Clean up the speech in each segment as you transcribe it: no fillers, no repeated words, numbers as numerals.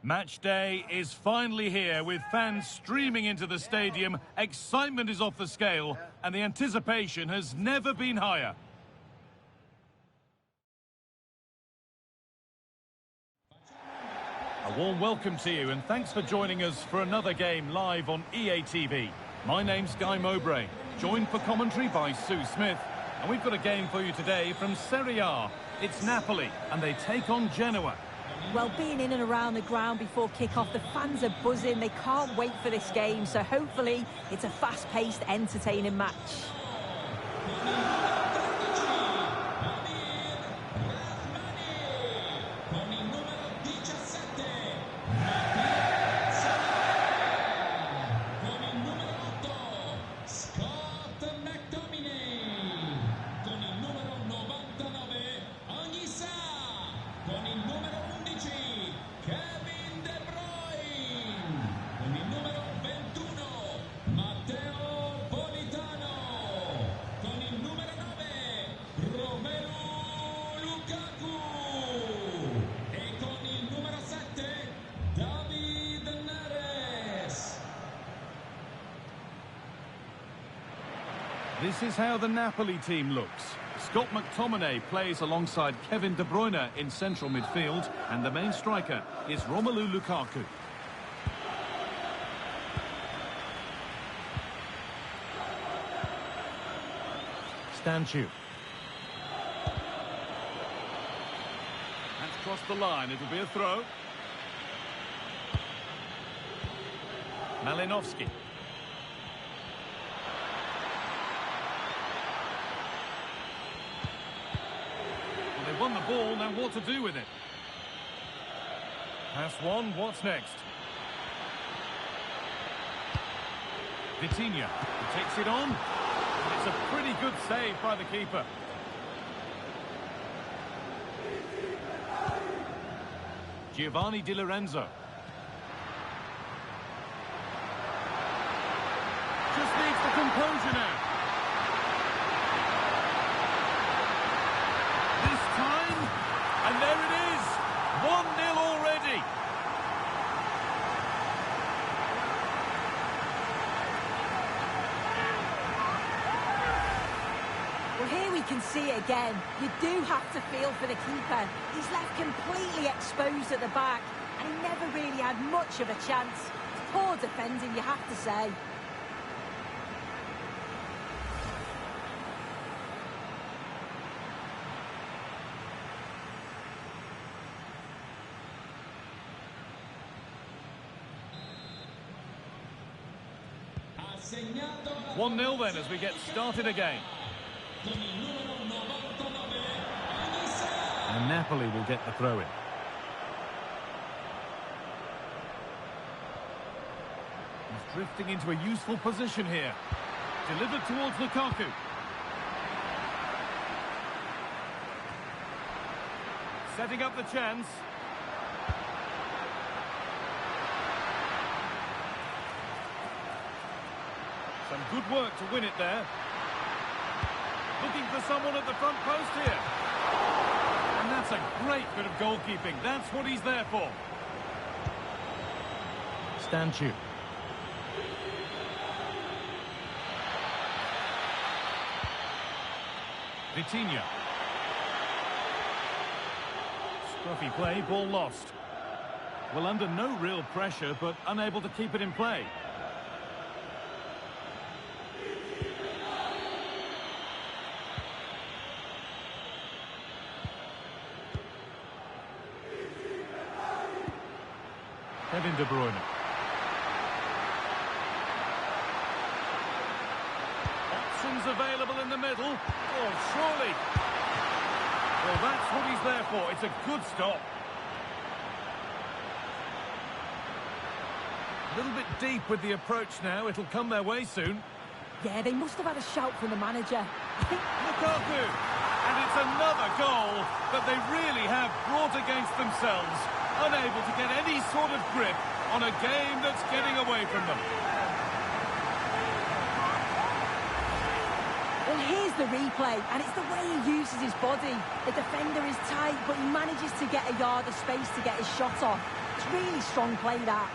Match day is finally here, with fans streaming into the stadium. Excitement is off the scale, and the anticipation has never been higher. A warm welcome to you, and thanks for joining us for another game live on EA TV. My name's Guy Mowbray, joined for commentary by Sue Smith, and we've got a game for you today from Serie A. It's Napoli, and they take on Genoa. Well, being in and around the ground before kick-off, the fans are buzzing. They can't wait for this game, so hopefully it's a fast-paced, entertaining match. This is how the Napoli team looks. Scott McTominay plays alongside Kevin De Bruyne in central midfield, and the main striker is Romelu Lukaku. Stanchu. That's crossed the line. It'll be a throw. Malinowski. They've won the ball, now what to do with it? Pass one, what's next? Vitinha takes it on. It's a pretty good save by the keeper. Giovanni Di Lorenzo. Just needs the composure now. And there it is, 1-0 already. Well, here we can see it again. You do have to feel for the keeper. He's left completely exposed at the back, and he never really had much of a chance. Poor defending, you have to say. One 0 then as we get started again. And Napoli will get the throw-in. He's drifting into a useful position here. Delivered towards Lukaku. Setting up the chance. Some good work to win it there. Looking for someone at the front post here. And that's a great bit of goalkeeping. That's what he's there for. Stanchu. Vitinha. Scruffy play, ball lost. Well, under no real pressure, but unable to keep it in play. Kevin De Bruyne. Options available in the middle. Oh, surely. Well, that's what he's there for. It's a good stop. A little bit deep with the approach now. It'll come their way soon. Yeah, they must have had a shout from the manager. Lukaku! And it's another goal that they really have brought against themselves. Unable to get any sort of grip on a game that's getting away from them. Well, here's the replay, and it's the way he uses his body. The defender is tight, but he manages to get a yard of space to get his shot off. It's really strong play, that.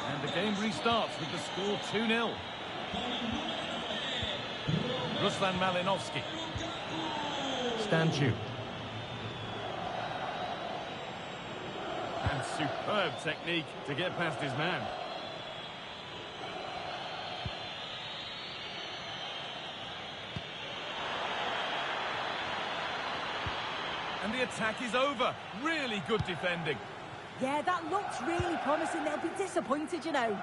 And the game restarts with the score 2-0. Ruslan Malinovsky. Stanchu. And superb technique to get past his man. And the attack is over. Really good defending. Yeah, that looks really promising. They'll be disappointed, you know.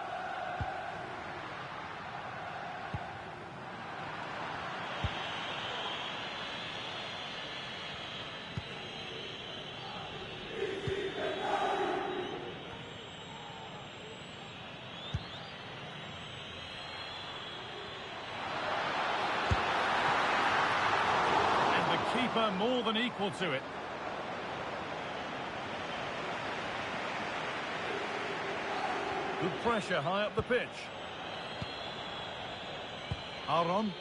Keeper more than equal to it. Good pressure high up the pitch. Aron.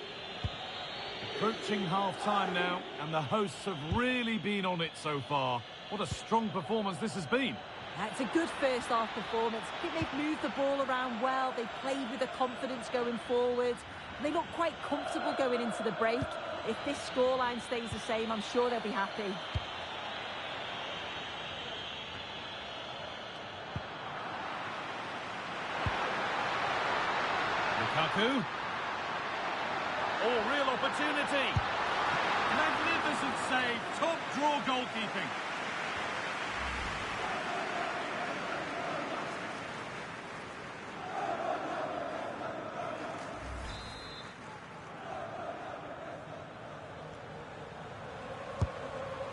Approaching half-time now, and the hosts have really been on it so far. What a strong performance this has been. It's a good first-half performance. I think they've moved the ball around well. They played with the confidence going forward. They look quite comfortable going into the break. If this scoreline stays the same, I'm sure they'll be happy. Lukaku. Oh, real opportunity. Magnificent save. Top draw goalkeeping.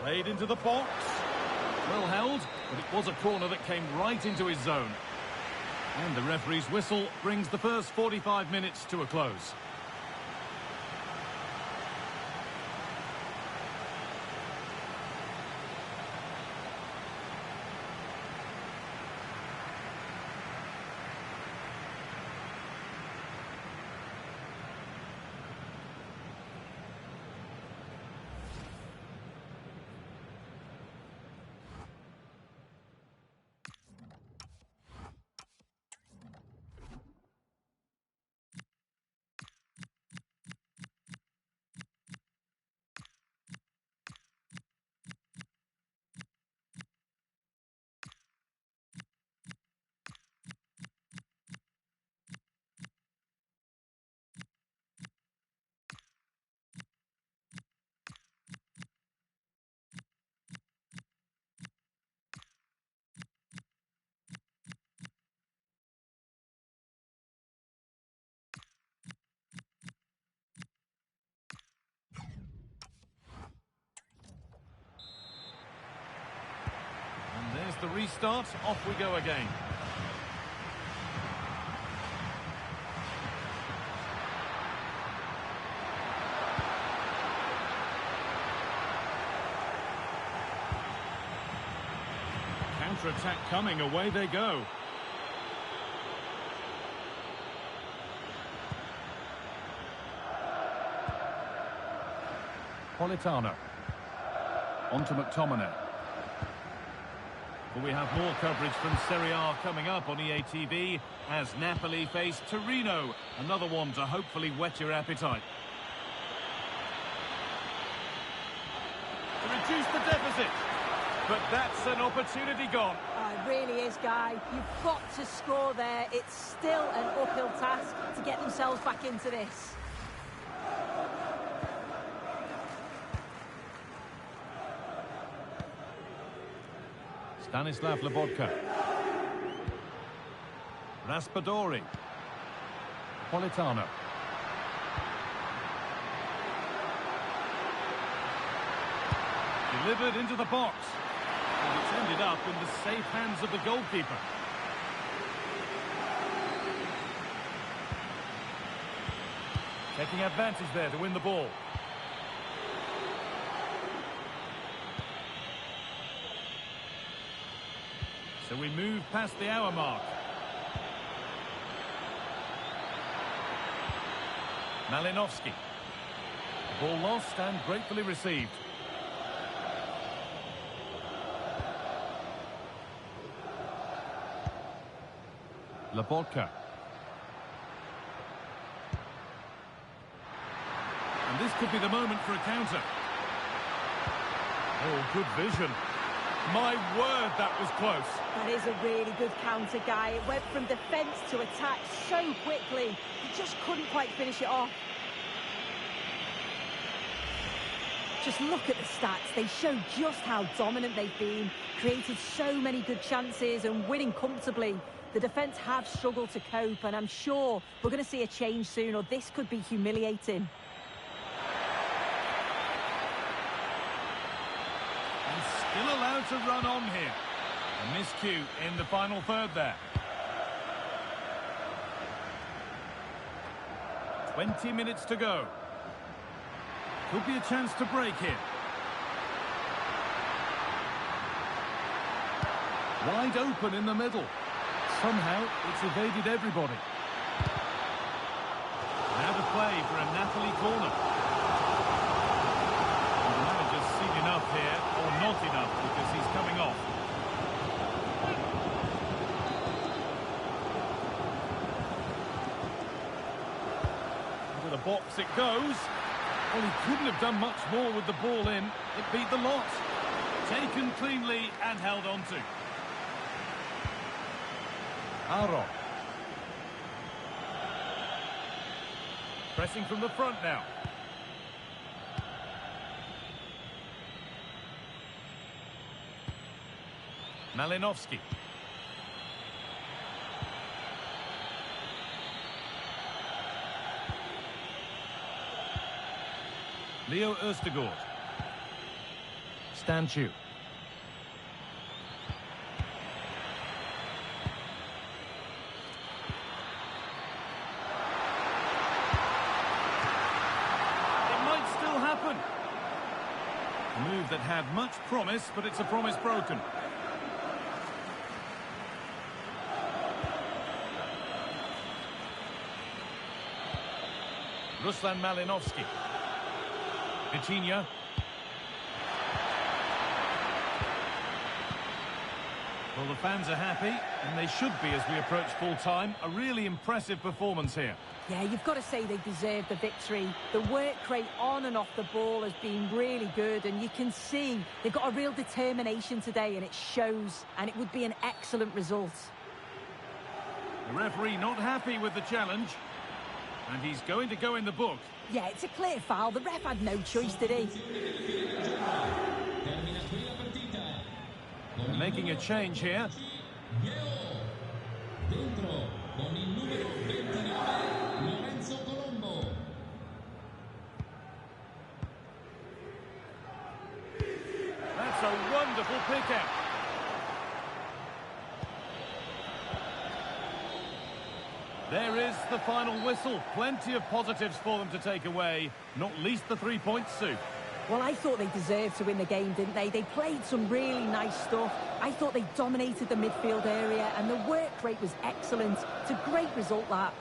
Played into the box. Well held, but it was a corner that came right into his zone. And the referee's whistle brings the first 45 minutes to a close. There's the restart. Off we go again. Counter-attack coming. Away they go. Politano. On to McTominay. Well, we have more coverage from Serie A coming up on EA TV as Napoli face Torino. Another one to hopefully whet your appetite. To reduce the deficit. But that's an opportunity gone. Oh, it really is, Guy. You've got to score there. It's still an uphill task to get themselves back into this. Stanislav Lobotka. Raspadori. Politano. Delivered into the box. And it's ended up in the safe hands of the goalkeeper. Taking advantage there to win the ball. So we move past the hour mark. Malinowski. Ball lost and gratefully received. Laporta. And this could be the moment for a counter. Oh, good vision. My word, that was close. That is a really good counter, Guy. It went from defence to attack so quickly. He just couldn't quite finish it off. Just look at the stats. They show just how dominant they've been. Created so many good chances and winning comfortably. The defence have struggled to cope, and I'm sure we're going to see a change soon, or this could be humiliating. Still allowed to run on here. A miscue in the final third there. 20 minutes to go. Could be a chance to break here. Wide open in the middle. Somehow it's evaded everybody. Now to play for a Napoli corner. Seen enough here, or not enough, because he's coming off. Into the box it goes. Well, he couldn't have done much more with the ball in. It beat the lot. Taken cleanly and held on to. Aro. Pressing from the front now. Malinowski. Leo Østegård. Stanchu. It might still happen. A move that had much promise, but it's a promise broken. Ruslan Malinowski. Vitinha. Well, the fans are happy, and they should be as we approach full time. A really impressive performance here. Yeah, you've got to say they deserve the victory. The work rate on and off the ball has been really good, and you can see they've got a real determination today, and it shows, and it would be an excellent result. The referee not happy with the challenge. And he's going to go in the book. Yeah, it's a clear foul. The ref had no choice, did he? They're making a change here. That's a wonderful pick-out. There is the final whistle. Plenty of positives for them to take away, not least the 3 points, Sue. Well, I thought they deserved to win the game, didn't they? They played some really nice stuff. I thought they dominated the midfield area, and the work rate was excellent. It's a great result, that.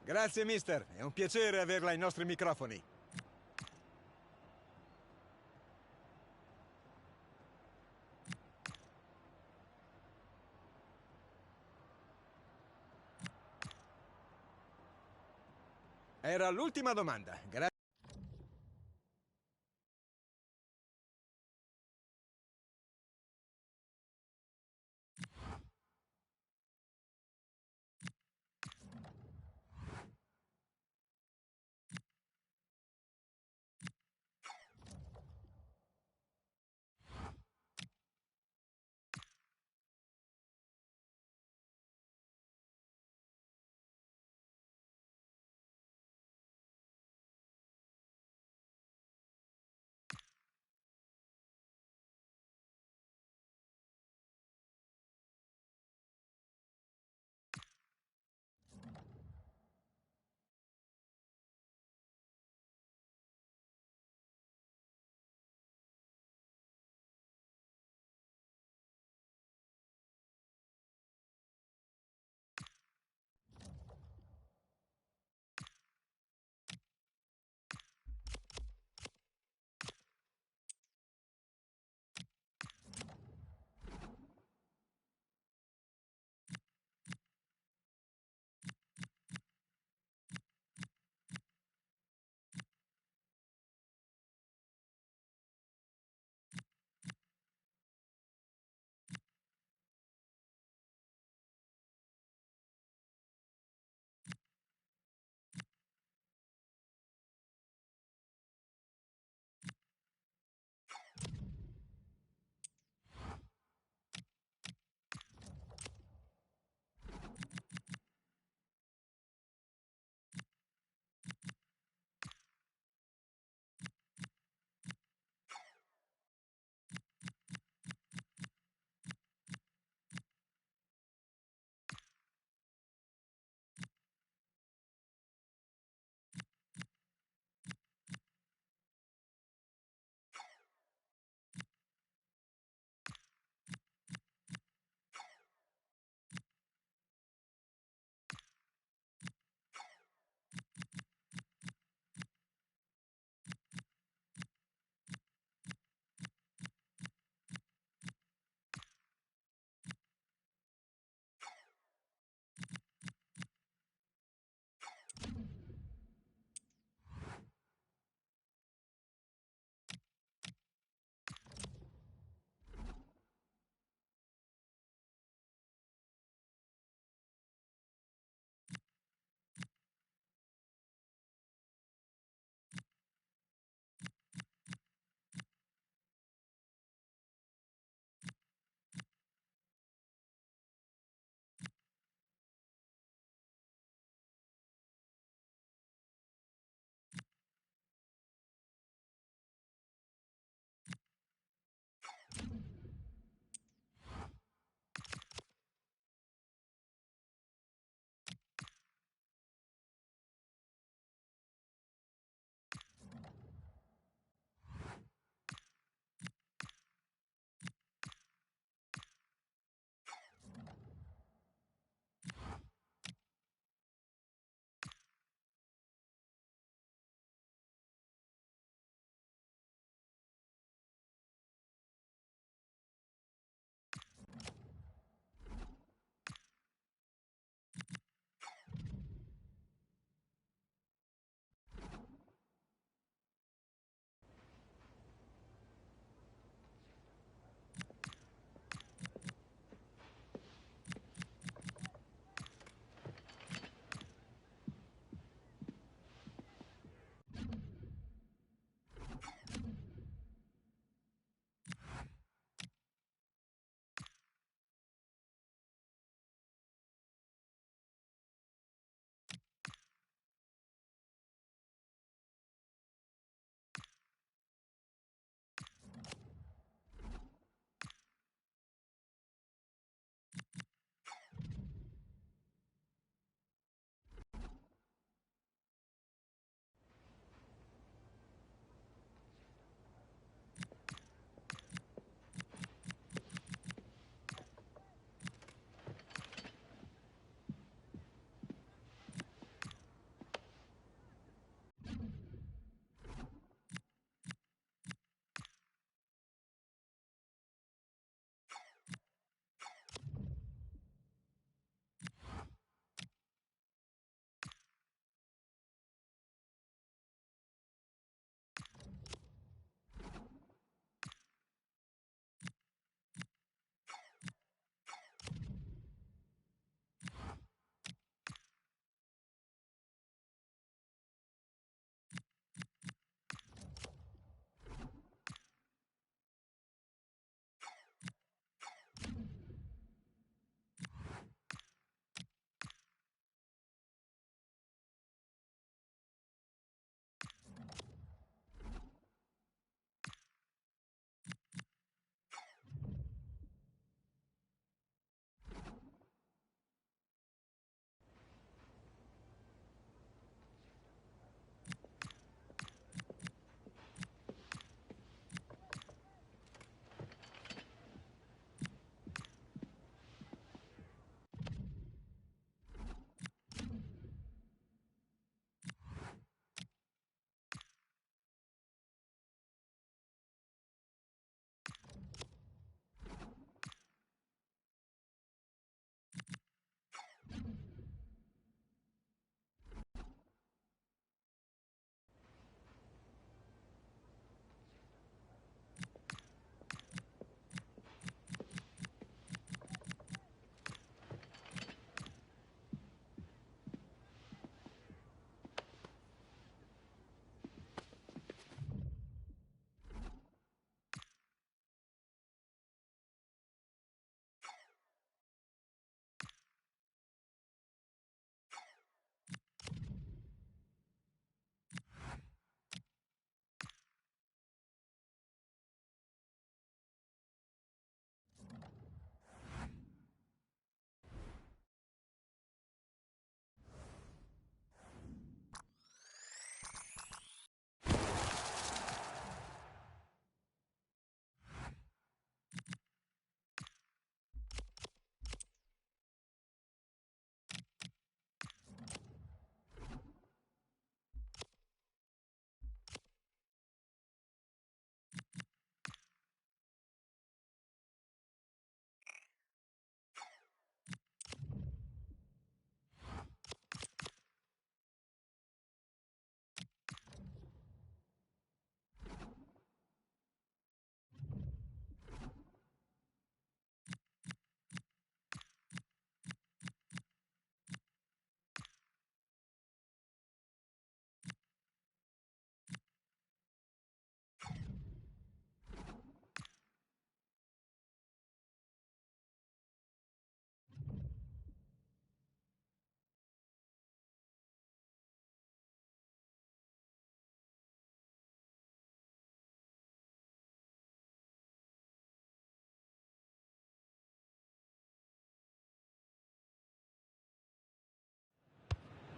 Grazie, mister. È un piacere averla ai nostri microfoni. Era l'ultima domanda. Grazie.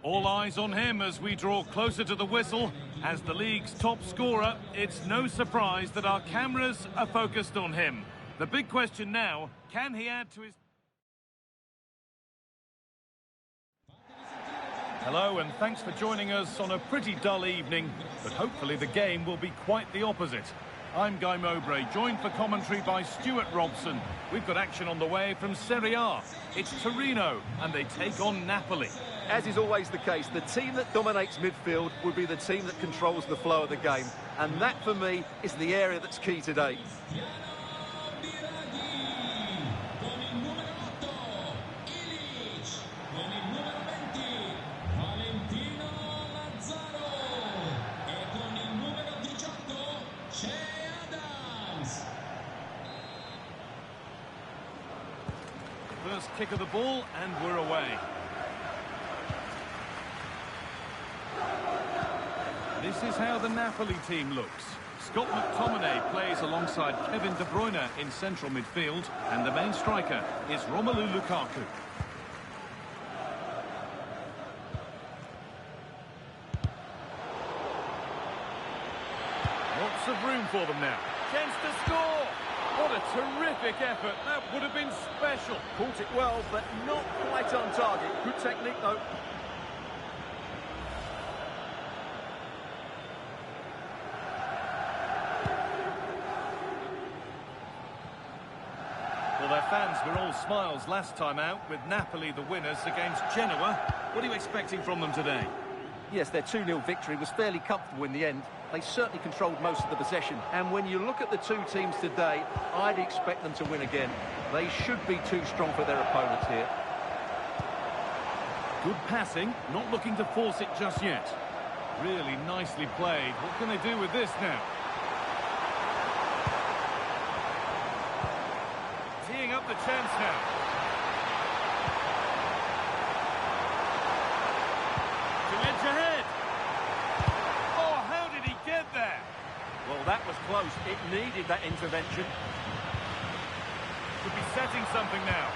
All eyes on him as we draw closer to the whistle. As the league's top scorer, it's no surprise that our cameras are focused on him. The big question now, can he add to his... Hello and thanks for joining us on a pretty dull evening, but hopefully the game will be quite the opposite. I'm Guy Mowbray, joined for commentary by Stuart Robson. We've got action on the way from Serie A. It's Torino, and they take on Napoli. As is always the case, the team that dominates midfield will be the team that controls the flow of the game. And that, for me, is the area that's key today. First kick of the ball, and we're away. This is how the Napoli team looks. Scott McTominay plays alongside Kevin De Bruyne in central midfield, and the main striker is Romelu Lukaku. Lots of room for them now. Chance to score! What a terrific effort. That would have been special. Caught it well, but not quite on target. Good technique, though. Well, their fans were all smiles last time out, with Napoli the winners against Genoa. What are you expecting from them today? Yes, their 2-0 victory was fairly comfortable in the end. They certainly controlled most of the possession. And when you look at the two teams today, I'd expect them to win again. They should be too strong for their opponents here. Good passing, not looking to force it just yet. Really nicely played. What can they do with this now? Teeing up the chance now. To edge ahead. Oh, how did he get there? Well, that was close. It needed that intervention. Could be setting something now.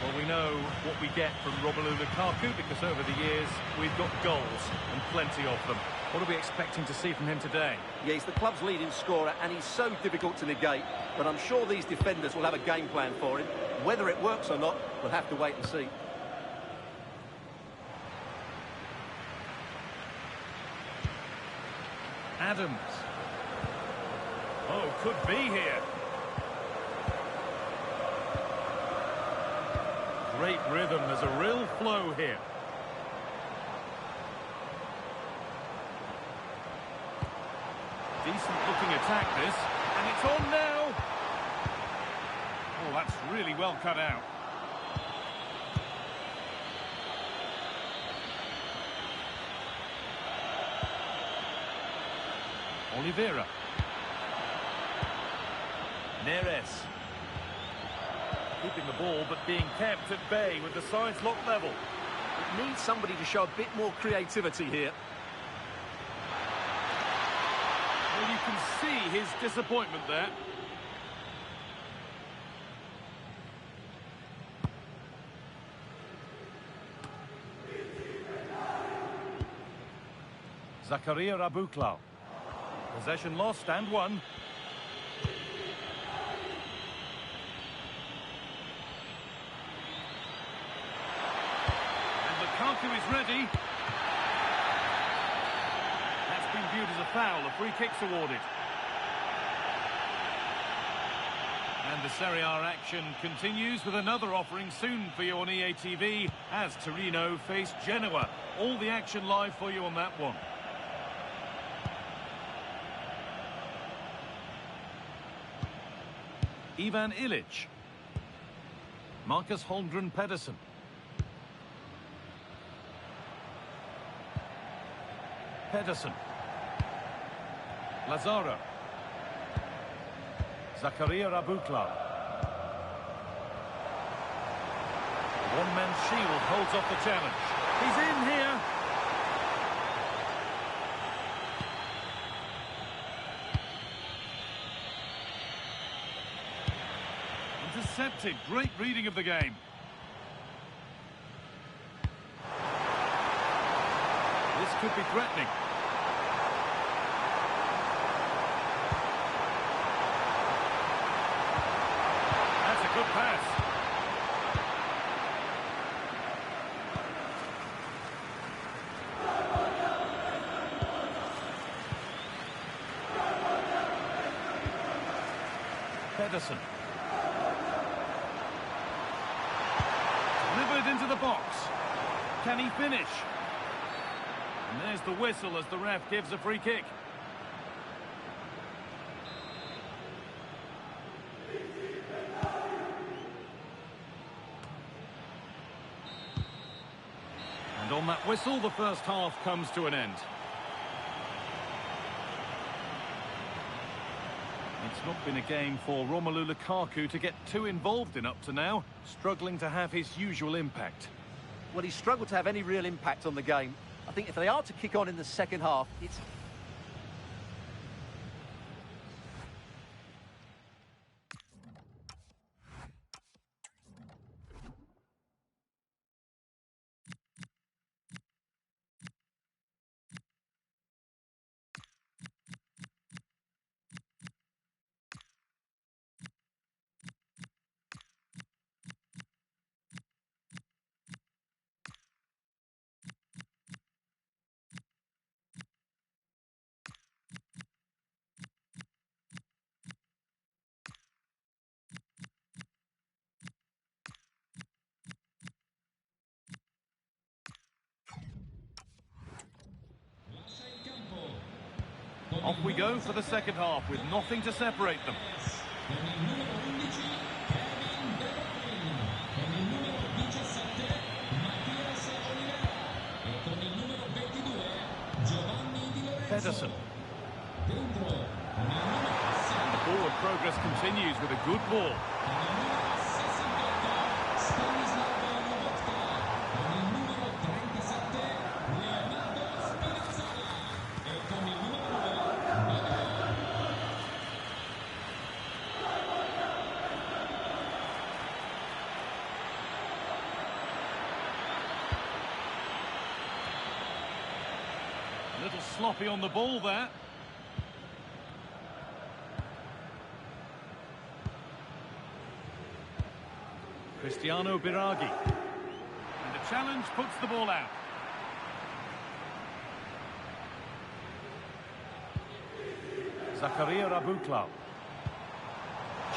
Well, we know what we get from Romelu Lukaku because over the years we've got goals and plenty of them. What are we expecting to see from him today? Yeah, he's the club's leading scorer and he's so difficult to negate, but I'm sure these defenders will have a game plan for him. Whether it works or not, we'll have to wait and see. Adams. Oh, could be here. Great rhythm, there's a real flow here. Decent looking attack this, and it's on now. Oh, that's really well cut out. Oliveira. Neres. Keeping the ball, but being kept at bay with the sides locked level. It needs somebody to show a bit more creativity here. Well, you can see his disappointment there. Zakaria Rabuklau. Possession lost and won. And Lukaku is ready. That's been viewed as a foul. A free kick's awarded. And the Serie A action continues with another offering soon for you on EA TV as Torino face Genoa. All the action live for you on that one. Ivan Ilic. Marcus Holmgren Pedersen. Pedersen. Lazaro. Zakaria Rabuklau. One-man shield holds off the challenge. He's in here. Into intercepted. Great reading of the game. This could be threatening. That's a good pass. Pedersen. Delivered into the box. Can he finish? And there's the whistle as the ref gives a free kick. And on that whistle, the first half comes to an end. It's not been a game for Romelu Lukaku to get too involved in up to now, struggling to have his usual impact. Well, he's struggled to have any real impact on the game. I think if they are to kick on in the second half, it's... Off we go for the second half with nothing to separate them. Pedersen. And the forward progress continues with a good ball. A little sloppy on the ball there. Cristiano Biraghi. And the challenge puts the ball out. Zakaria Rabukla.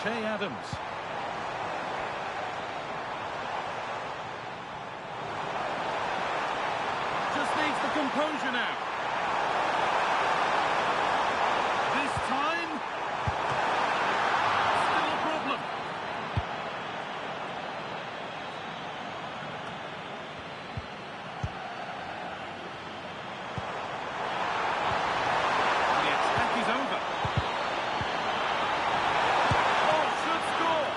Che Adams. Just needs the composure now. This time, still a problem. The attack is over. Oh, should score.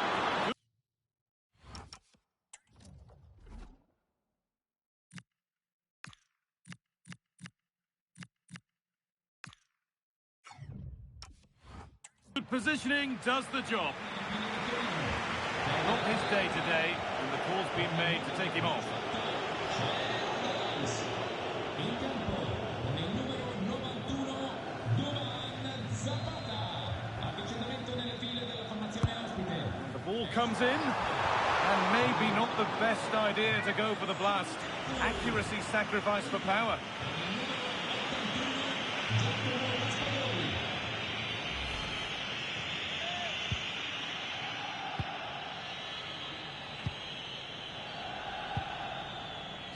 Good positioning does the job. Not his day today, and the call's been made to take him off. The ball comes in, and maybe not the best idea to go for the blast. Accuracy sacrificed for power.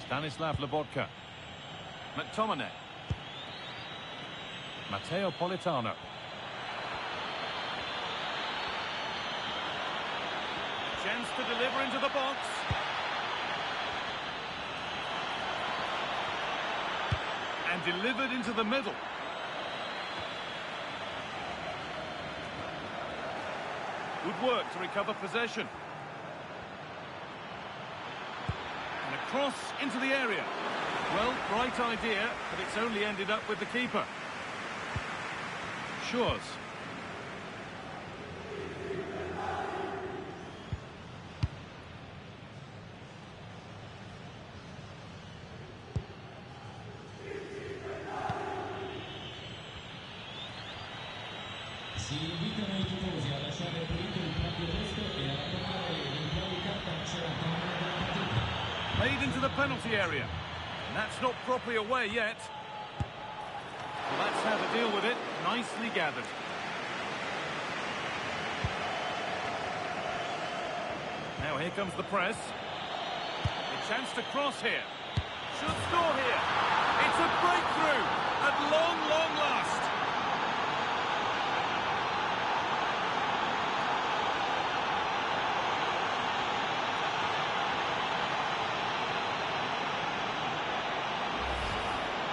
Stanislav Lobotka. McTominay. Matteo Politano. Chance to deliver into the box. And delivered into the middle. Good work to recover possession. Cross into the area. Well, right idea, but it's only ended up with the keeper. Shores. Played into the penalty area. And that's not properly away yet. Well, that's how to deal with it. Nicely gathered. Now here comes the press. A chance to cross here. Should score here. It's a breakthrough at long, long last.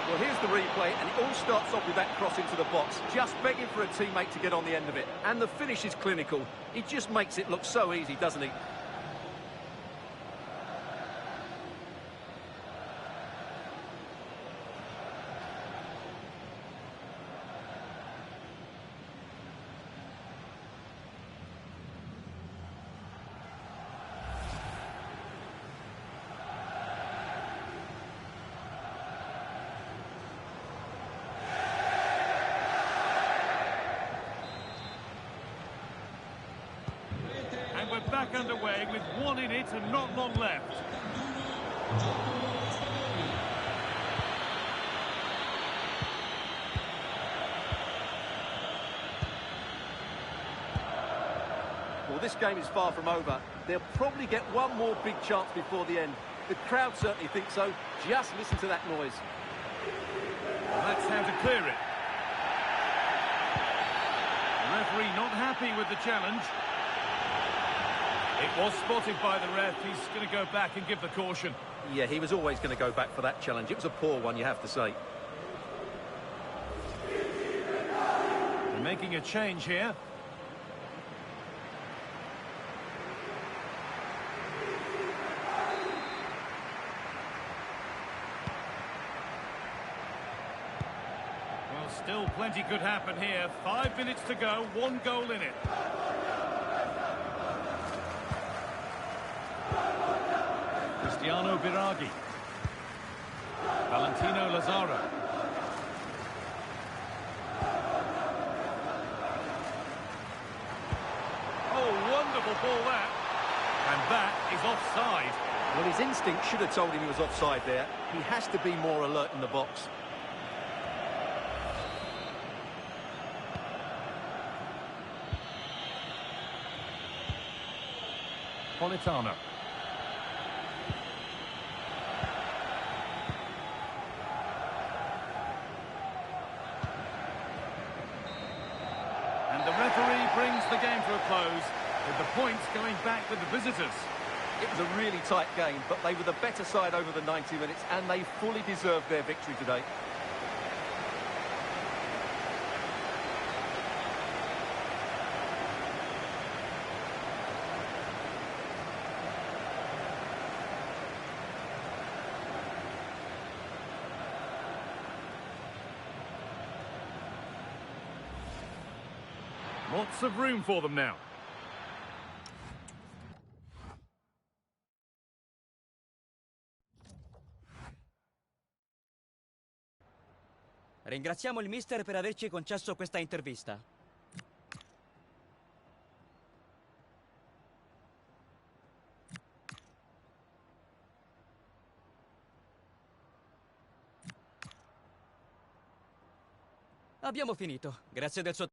Well, here's the replay, and it all starts off with that cross into the box, just begging for a teammate to get on the end of it. And the finish is clinical. He just makes it look so easy, doesn't he? And we're back underway with one in it and not long left. Well, this game is far from over. They'll probably get one more big chance before the end. The crowd certainly think so. Just listen to that noise. Well, that's how to clear it. The referee not happy with the challenge. It was spotted by the ref. He's going to go back and give the caution. Yeah, he was always going to go back for that challenge. It was a poor one, you have to say. They're making a change here. Well, still plenty could happen here. 5 minutes to go, 1 goal in it. Cristiano Biraghi. Valentino Lazaro. Oh, wonderful ball that. And that is offside. Well, his instinct should have told him he was offside there. He has to be more alert in the box. Politano. And the referee brings the game to a close, with the points going back with the visitors. It was a really tight game, but they were the better side over the 90 minutes, and they fully deserved their victory today. Lots of room for them now. Ringraziamo il mister per averci concesso questa intervista. Abbiamo finito. Grazie del suo...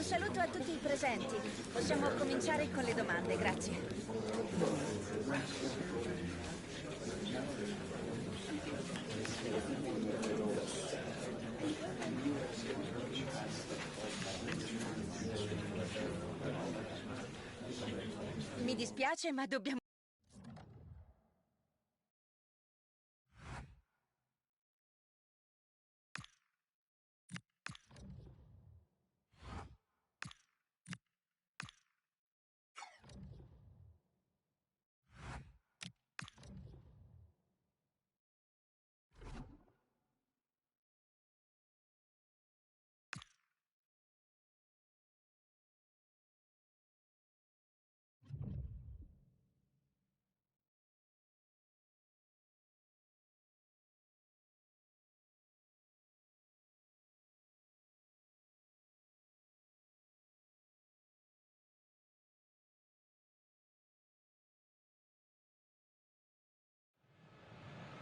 Un saluto a tutti i presenti. Possiamo cominciare con le domande, grazie. Mi dispiace, ma dobbiamo...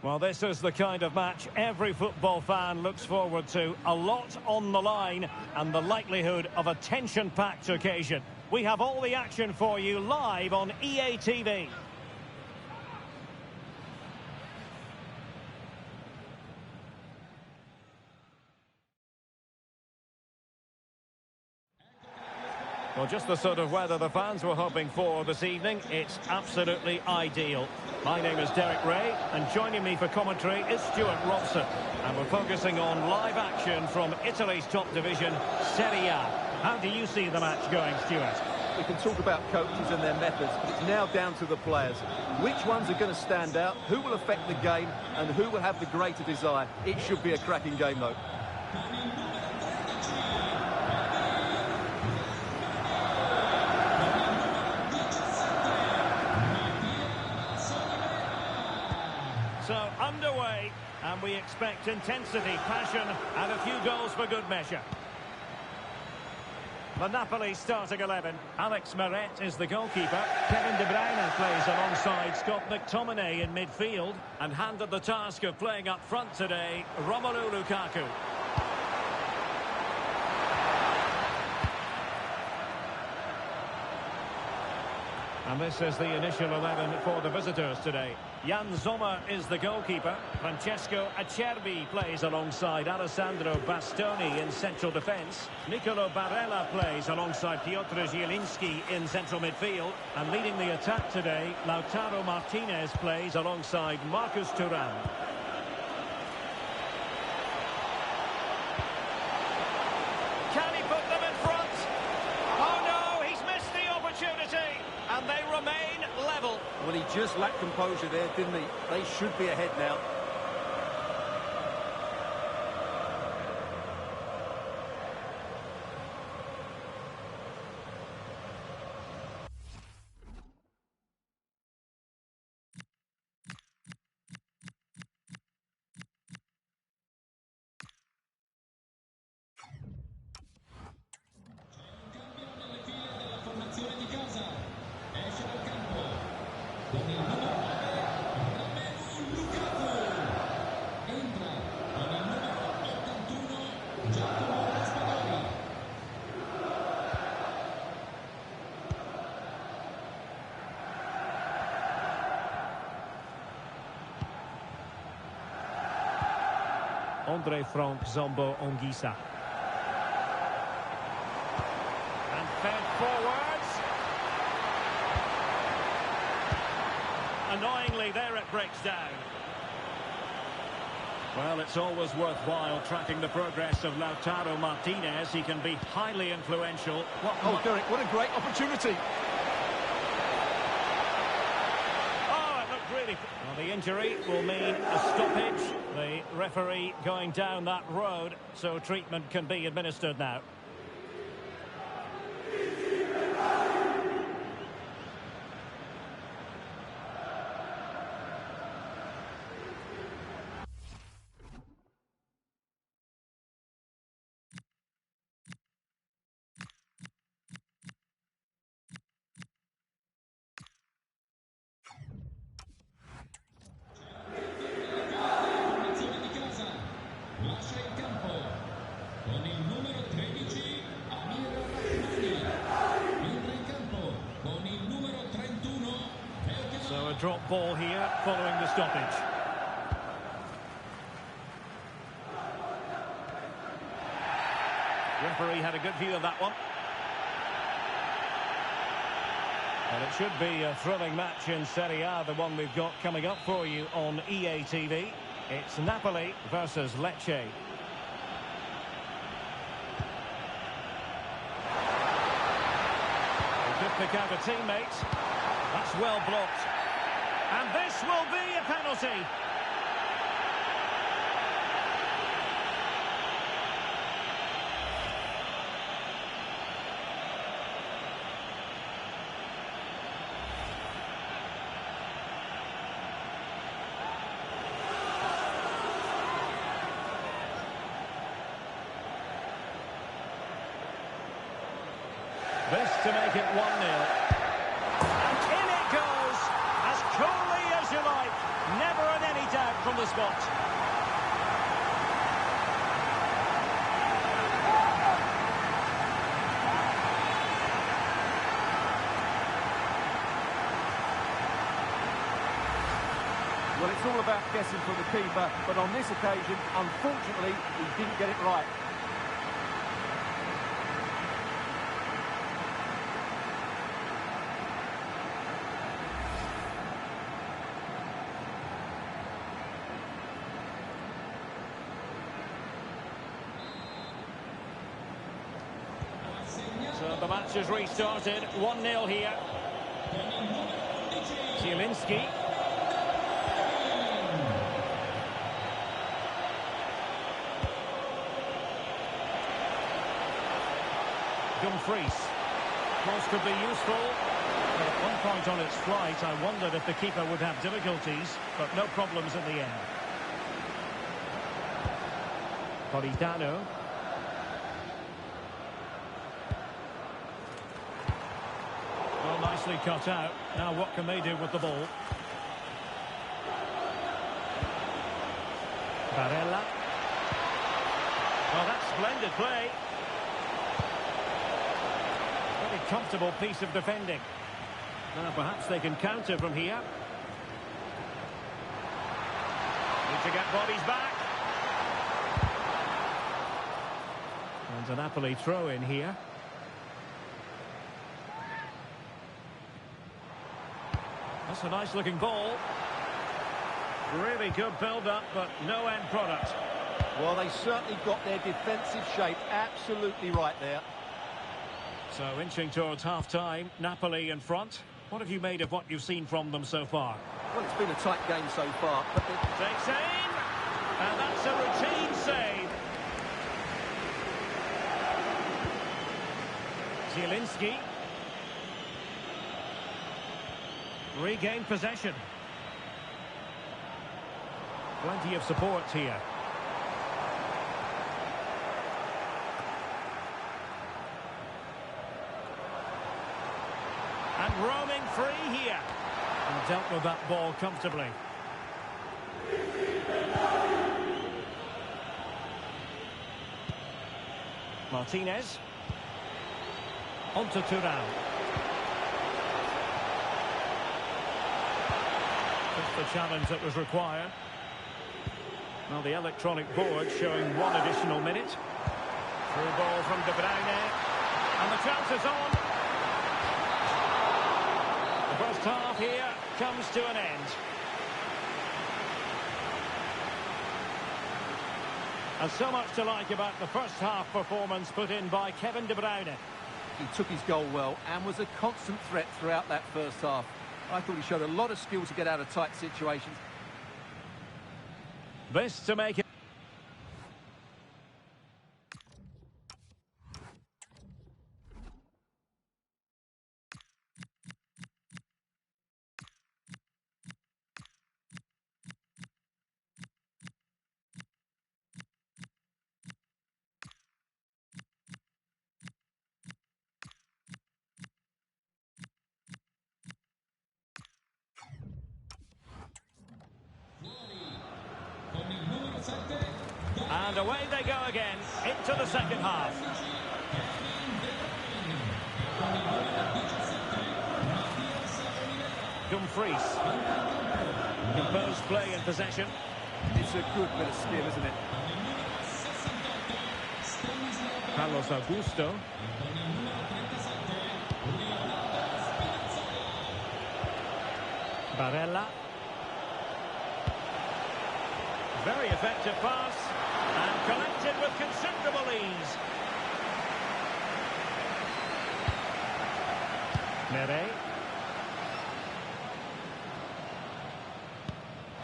Well, this is the kind of match every football fan looks forward to. A lot on the line and the likelihood of a tension-packed occasion. We have all the action for you live on EA TV. Well, just the sort of weather the fans were hoping for this evening. It's absolutely ideal. My name is Derek Ray, and joining me for commentary is Stuart Robson. And we're focusing on live action from Italy's top division, Serie A. How do you see the match going, Stuart? We can talk about coaches and their methods, but it's now down to the players. Which ones are going to stand out, who will affect the game, and who will have the greater desire? It should be a cracking game, though. So, underway, and we expect intensity, passion, and a few goals for good measure. The Napoli starting 11. Alex Meret is the goalkeeper. Kevin De Bruyne plays alongside Scott McTominay in midfield, and handed the task of playing up front today, Romelu Lukaku. And this is the initial 11 for the visitors today. Jan Sommer is the goalkeeper. Francesco Acerbi plays alongside Alessandro Bastoni in central defence. Nicolo Barella plays alongside Piotr Zielinski in central midfield. And leading the attack today, Lautaro Martinez plays alongside Marcus Thuram. Can he put them in front? Oh no, he's missed the opportunity. And they remain level. Well, he just lacked composure there, didn't he? They should be ahead now. Andre Frank Zombo Ongisa. And fed forwards. Annoyingly, there it breaks down. Well, it's always worthwhile tracking the progress of Lautaro Martinez. He can be highly influential. Oh, Derek, what a great opportunity. Well, the injury will mean a stoppage. The referee going down that road, so treatment can be administered now. ball here following the stoppage. Referee had a good view of that one. And it should be a thrilling match in Serie A, the one we've got coming up for you on EA TV. It's Napoli versus Lecce. He could pick out a teammate. That's well blocked. And this will be a penalty. This to make it 1-0. And in it goes, as coolly as you like. Never had any doubt from the spot. Well, it's all about guessing for the keeper, but on this occasion, unfortunately, he didn't get it right. So the match has restarted. 1-0 here. Zielinski. Dumfries. Cross could be useful. But at one point on its flight, I wondered if the keeper would have difficulties, but no problems in the end. Politano. Well, nicely cut out. Now what can they do with the ball? Barella. Well, that's splendid play. Very comfortable piece of defending. Now perhaps they can counter from here. Need to get bodies back. And a Napoli throw in here. That's a nice looking ball. Really good build-up, but no end product. Well, they certainly got their defensive shape absolutely right there. So inching towards half-time, Napoli in front. What have you made of what you've seen from them so far? Well, it's been a tight game so far. But Takes aim, and that's a routine save. Zielinski. Regained possession. Plenty of support here. And roaming free here. And dealt with that ball comfortably. Martinez. On to Thuram. Just the challenge that was required. Well, the electronic board showing one additional minute. Through ball from De Bruyne. And the chance is on. The first half here comes to an end. And so much to like about the first half performance put in by Kevin De Bruyne. he took his goal well and was a constant threat throughout that first half. I thought he showed a lot of skill to get out of tight situations. This to make it. And away they go again, into the second half. Dumfries. Composed play in possession. It's a good bit of skill, isn't it? Carlos Augusto. Barella. Very effective pass. And collected with considerable ease. Mere.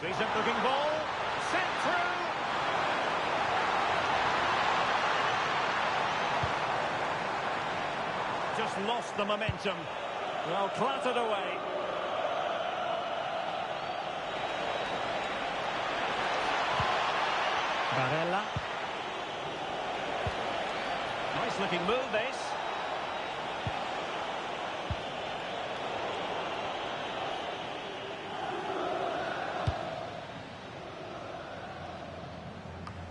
Decent looking ball. Sent through. Just lost the momentum. Well, clattered away. Barella. Nice looking move, this.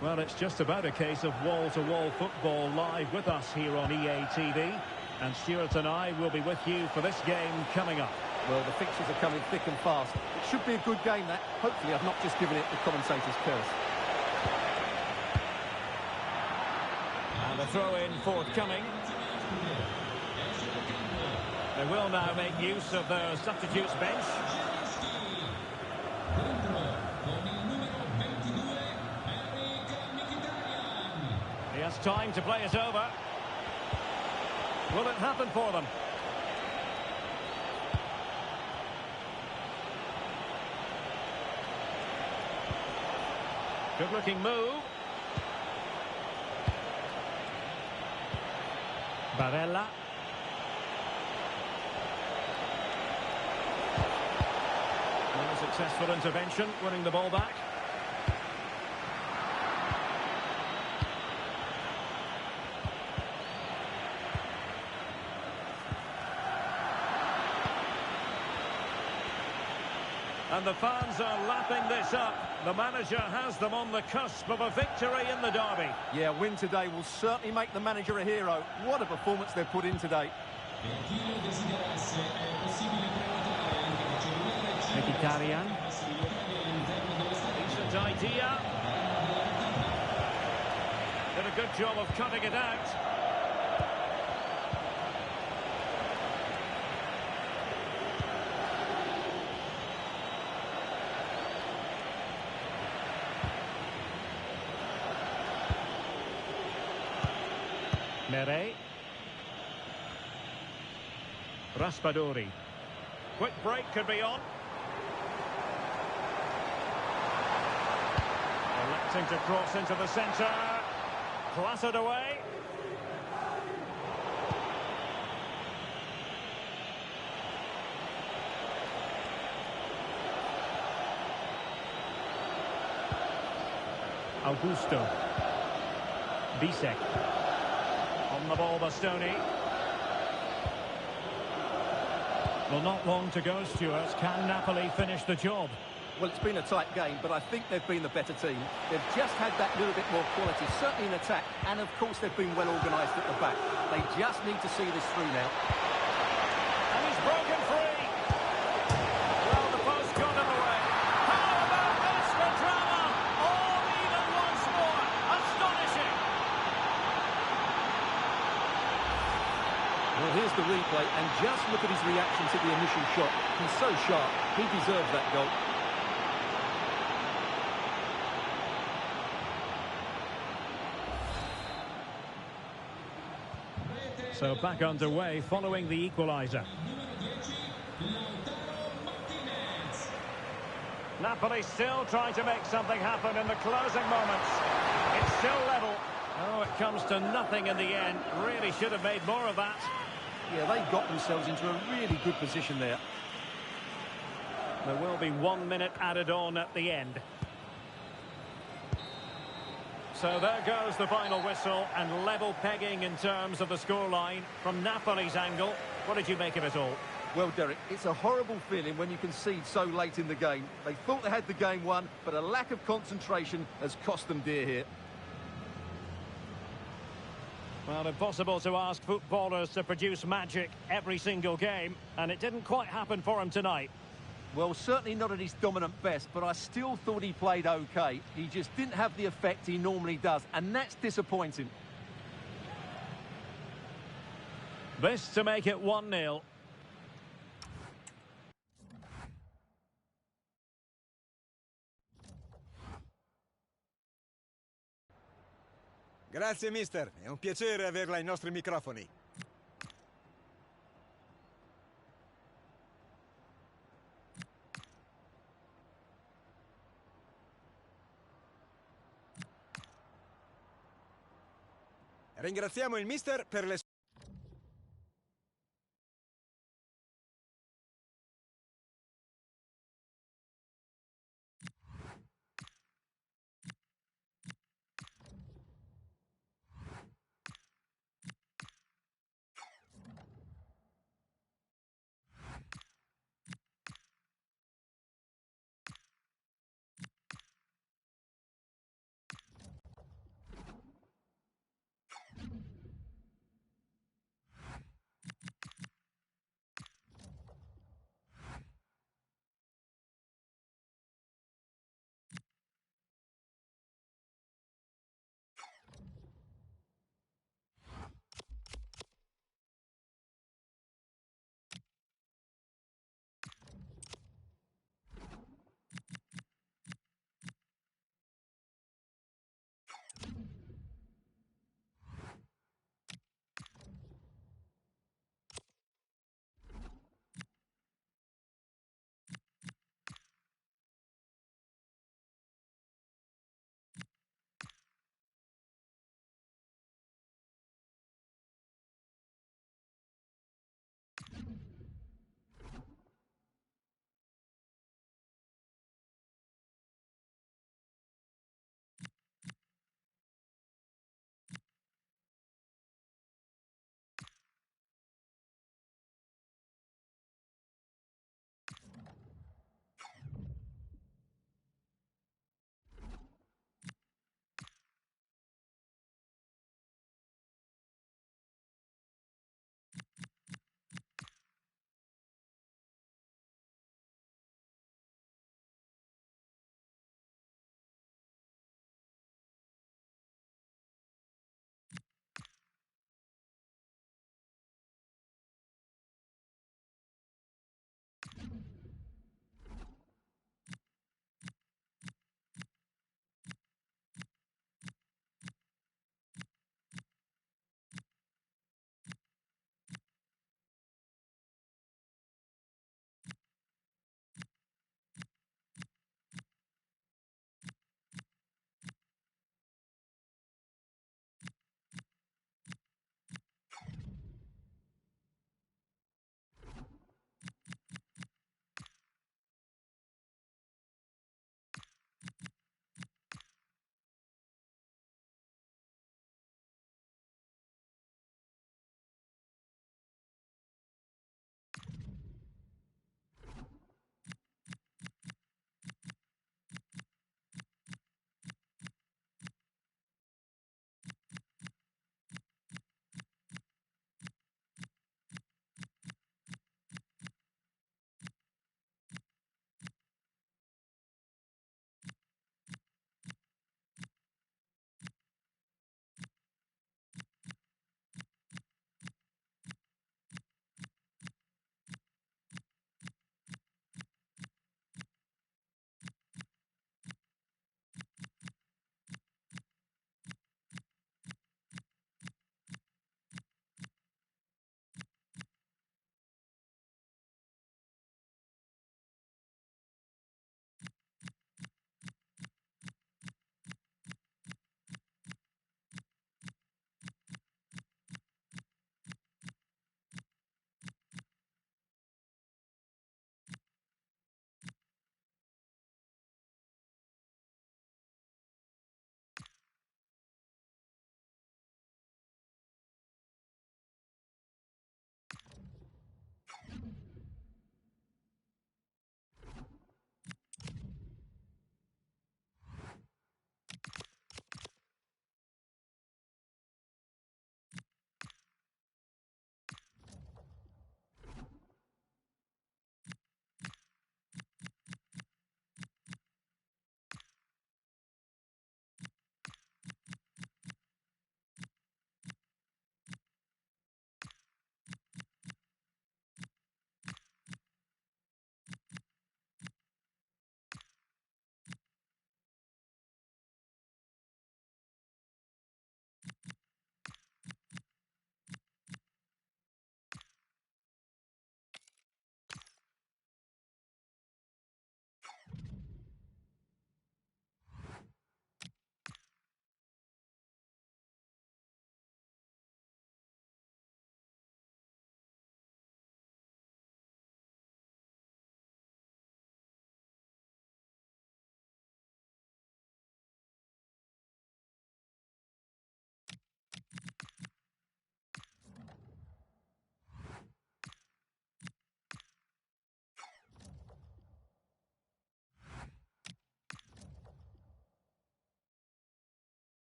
Well, it's just about a case of wall-to-wall football live with us here on EA TV. And Stuart and I will be with you for this game coming up. Well, the fixtures are coming thick and fast. It should be a good game, that. Hopefully I've not just given it the commentator's curse. And the throw-in forthcoming. They will now make use of their substitutes bench. He has time to play it over. Will it happen for them? Good-looking move. Barella. Well, a successful intervention, winning the ball back. And the fans are lapping this up. The manager has them on the cusp of a victory in the derby. Yeah, win today will certainly make the manager a hero. What a performance they've put in today. Mkhitaryan. Decent idea. Did a good job of cutting it out. Mere. Raspadori. Quick break could be on. Electing to cross into the centre. Clattered away. Augusto. Bisek. On the ball, Bastoni. Well, not long to go, Stuart. Can Napoli finish the job? Well, it's been a tight game, but I think they've been the better team. They've just had that little bit more quality, certainly in attack, and of course they've been well organised at the back. They just need to see this through now. And he's broken free. Well, the post got in the way. How about this for drama? All even once more. Astonishing. Well, here's the replay, and just look at his reaction to the initial shot. He's so sharp. He deserves that goal. So back underway following the equaliser. Napoli still trying to make something happen in the closing moments. It's still level. Oh, it comes to nothing in the end. Really should have made more of that. Yeah, they got themselves into a really good position there. There will be 1 minute added on at the end. So there goes the final whistle, and level pegging in terms of the scoreline from Napoli's angle. What did you make of it all? Well, Derek, it's a horrible feeling when you concede so late in the game. They thought they had the game won, but a lack of concentration has cost them dear here. Well, impossible to ask footballers to produce magic every single game, and it didn't quite happen for them tonight. Well, certainly not at his dominant best, but I still thought he played okay. He just didn't have the effect he normally does, and that's disappointing. This to make it 1-0. Grazie, mister. È un piacere averla ai nostri microfoni. Ringraziamo il mister per le...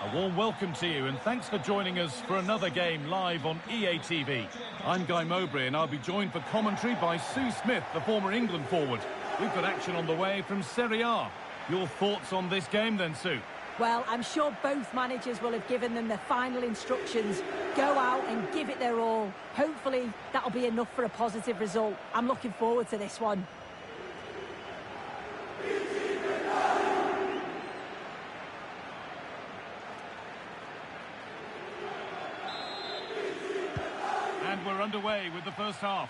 A warm welcome to you, and thanks for joining us for another game live on EA TV. I'm Guy Mowbray, and I'll be joined for commentary by Sue Smith, the former England forward. We've got action on the way from Serie A. Your thoughts on this game then, Sue? Well, I'm sure both managers will have given them their final instructions. Go out and give it their all. Hopefully, that'll be enough for a positive result. I'm looking forward to this one. And we're underway with the first half.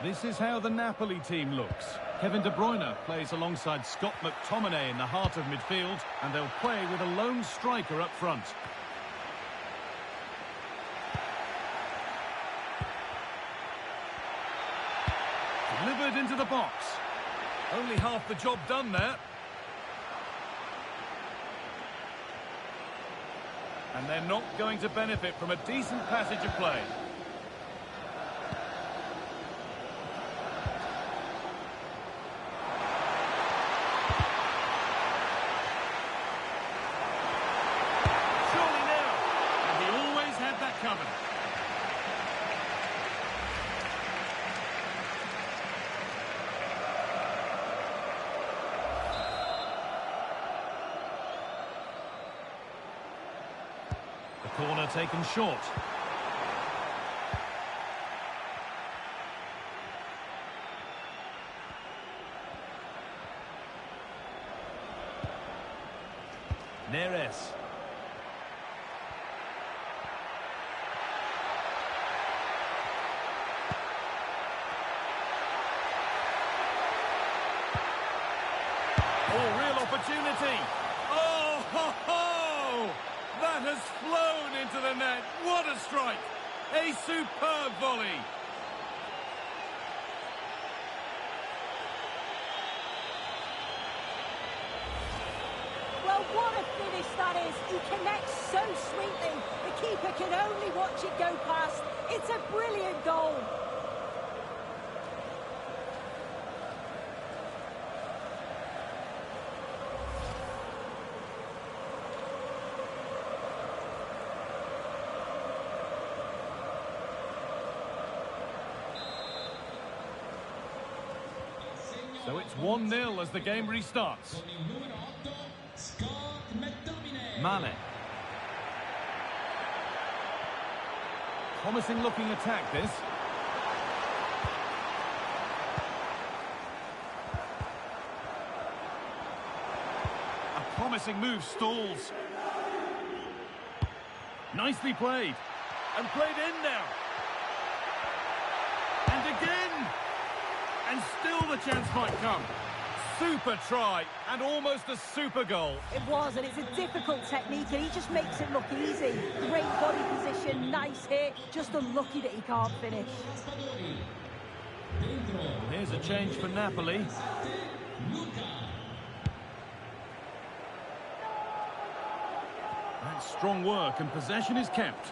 This is how the Napoli team looks. Kevin De Bruyne plays alongside Scott McTominay in the heart of midfield, and they'll play with a lone striker up front. Delivered into the box. Only half the job done there. And they're not going to benefit from a decent passage of play. Surely now. And he always had that coming. Corner taken short. Neres. Oh, real opportunity. Oh, ho, ho! That has flown into the net. What a strike! A superb volley. Well, what a finish that is. He connects so sweetly. The keeper can only watch it go past. It's a brilliant goal. So it's 1-0 as the game restarts. Mane. Promising looking attack this. A promising move stalls. Nicely played. And played in now. And again. And still the chance might come. Super try, and almost a super goal. It was, and it's a difficult technique, and he just makes it look easy. Great body position, nice hit, just unlucky that he can't finish. Here's a change for Napoli. That's strong work, and possession is kept.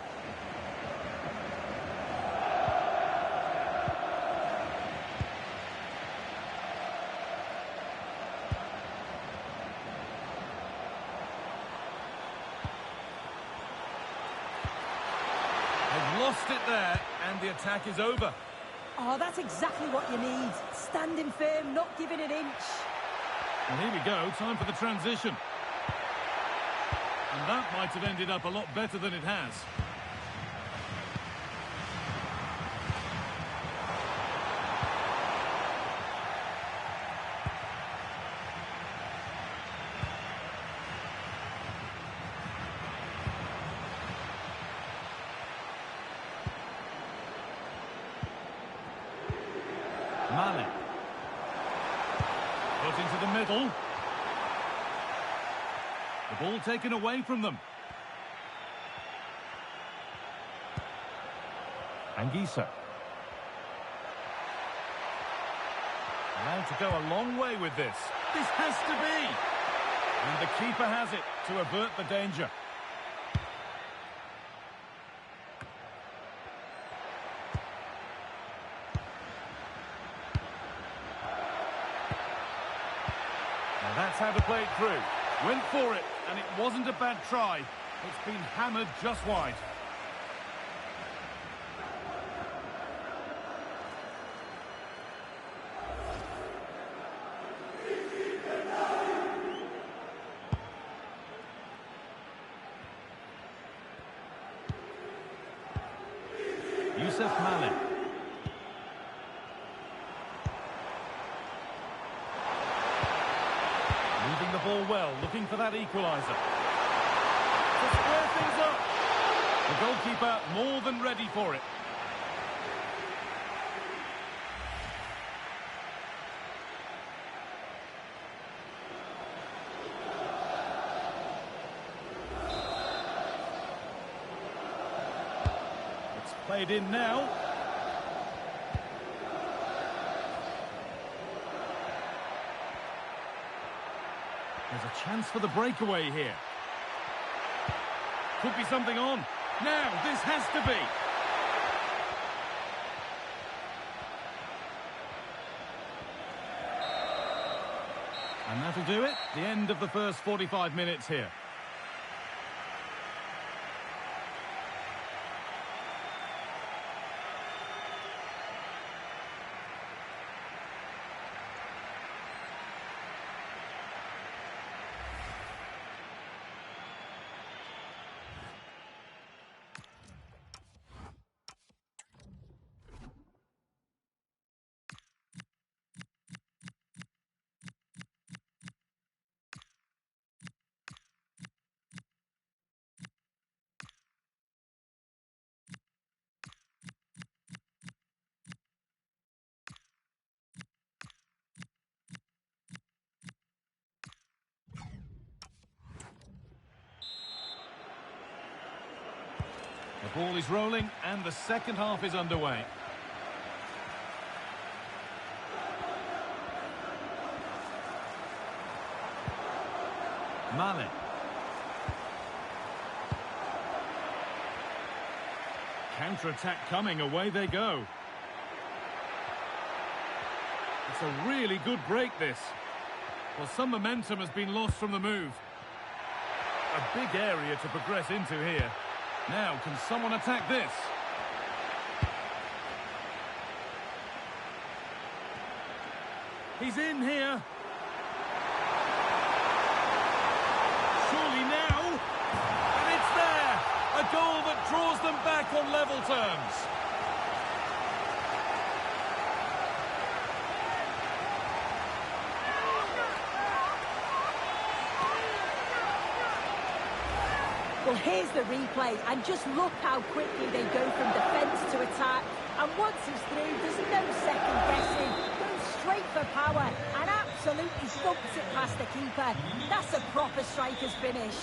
Lost it there, and the attack is over. Oh, that's exactly what you need. Standing firm, not giving an inch. And here we go, time for the transition. And that might have ended up a lot better than it has. Mane. Put into the middle. The ball taken away from them. Anguissa. Allowed to go a long way with this. This has to be. And the keeper has it to avert the danger. through. Went for it, and it wasn't a bad try. It's been hammered just wide. Malik. Moving the ball well, looking for that equaliser. To square things up. The goalkeeper more than ready for it. Played in now. There's a chance for the breakaway here. Could be something on. Now, this has to be. And that'll do it. The end of the first 45 minutes here. The ball is rolling and the second half is underway. Mane. Counter-attack coming, away they go. It's a really good break, this. Well, some momentum has been lost from the move. A big area to progress into here. Now, can someone attack this? He's in here. Surely now. And it's there. A goal that draws them back on level terms. Well, here's the replay, and just look how quickly they go from defence to attack. And once he's through, there's no second guessing. Goes straight for power and absolutely thumps it past the keeper. That's a proper striker's finish.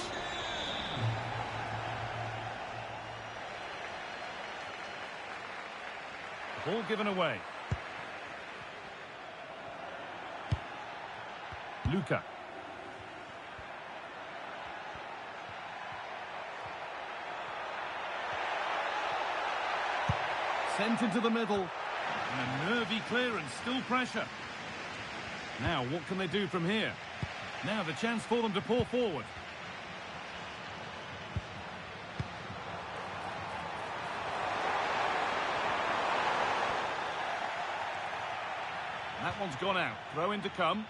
Ball given away. Luka. Sent into the middle. And a nervy clearance, still pressure. Now, what can they do from here? Now, the chance for them to pour forward. That one's gone out. Throw in to come.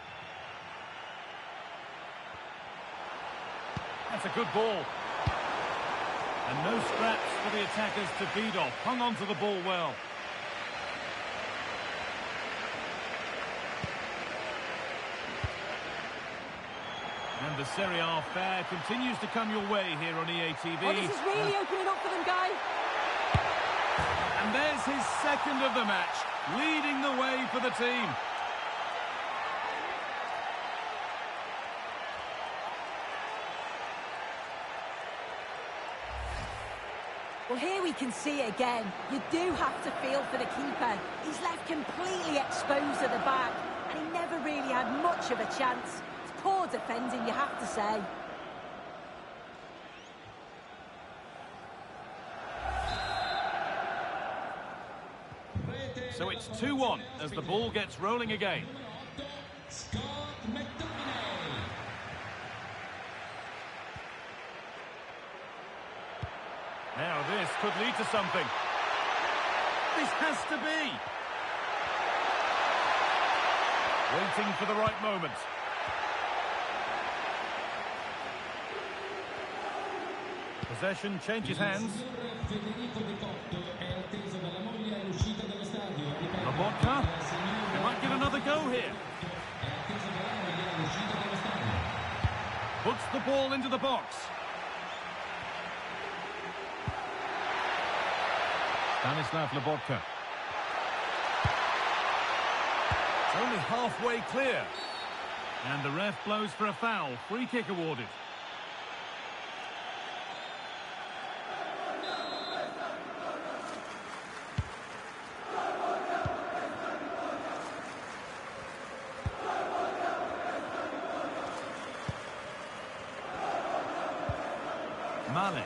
That's a good ball. And no scraps for the attackers to feed off. Hung on to the ball well. And the Serie A fare continues to come your way here on EA TV. Oh, this is really opening up for them, Guy. And there's his second of the match, leading the way for the team. Well, here we can see it again. You do have to feel for the keeper. He's left completely exposed at the back, and he never really had much of a chance. It's poor defending, you have to say. So it's 2-1 as the ball gets rolling again. Now this could lead to something. This has to be. Waiting for the right moment. Possession changes hands. Lobotka. They might get another go here. Puts the ball into the box. Stanislav Lobotka. It's only halfway clear. And the ref blows for a foul. Free kick awarded. Mane.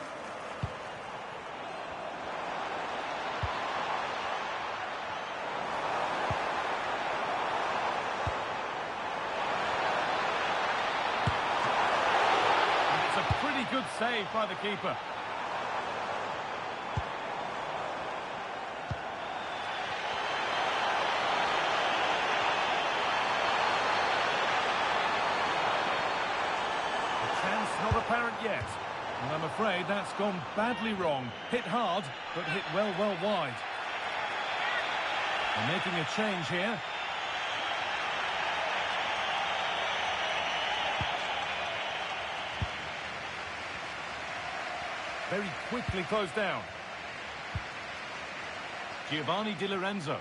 It's a pretty good save by the keeper. The chance not apparent yet. And I'm afraid that's gone badly wrong. Hit hard, but hit well wide. They're making a change here. Very quickly closed down. Giovanni Di Lorenzo.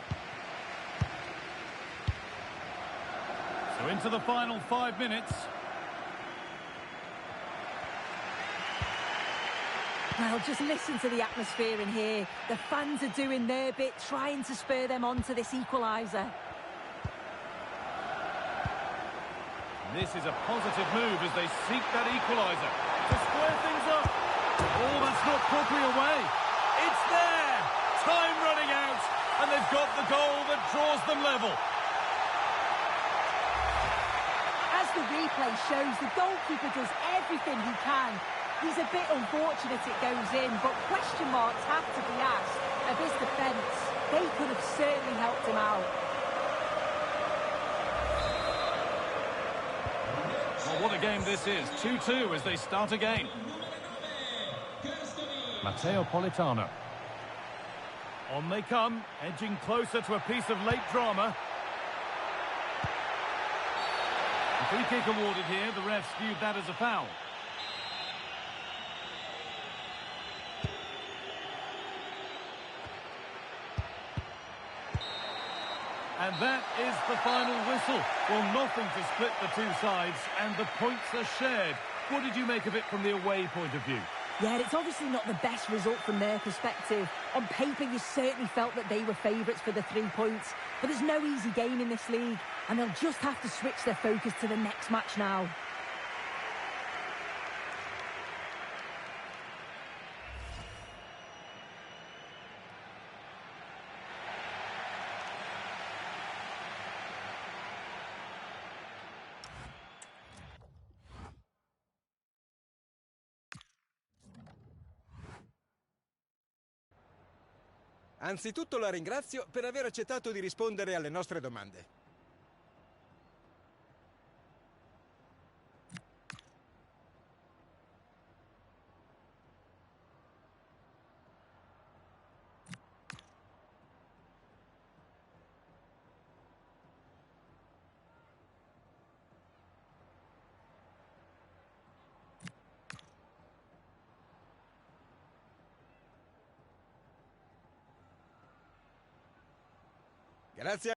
So into the final 5 minutes. Well, just listen to the atmosphere in here. The fans are doing their bit, trying to spur them on to this equaliser. This is a positive move as they seek that equaliser to square things up. Oh, that's not properly away. It's there. Time running out, and they've got the goal that draws them level. As the replay shows, the goalkeeper does everything he can. He's a bit unfortunate it goes in, but question marks have to be asked of his defence. They could have certainly helped him out. Well, what a game this is. 2-2 as they start again. Matteo Politano. On they come, edging closer to a piece of late drama. A free kick awarded here. The refs viewed that as a foul. And that is the final whistle. Well, nothing to split the two sides, and the points are shared. What did you make of it from the away point of view? Yeah, it's obviously not the best result from their perspective. On paper, you certainly felt that they were favourites for the 3 points. But there's no easy game in this league, and they'll just have to switch their focus to the next match now. Anzitutto la ringrazio per aver accettato di rispondere alle nostre domande. Grazie.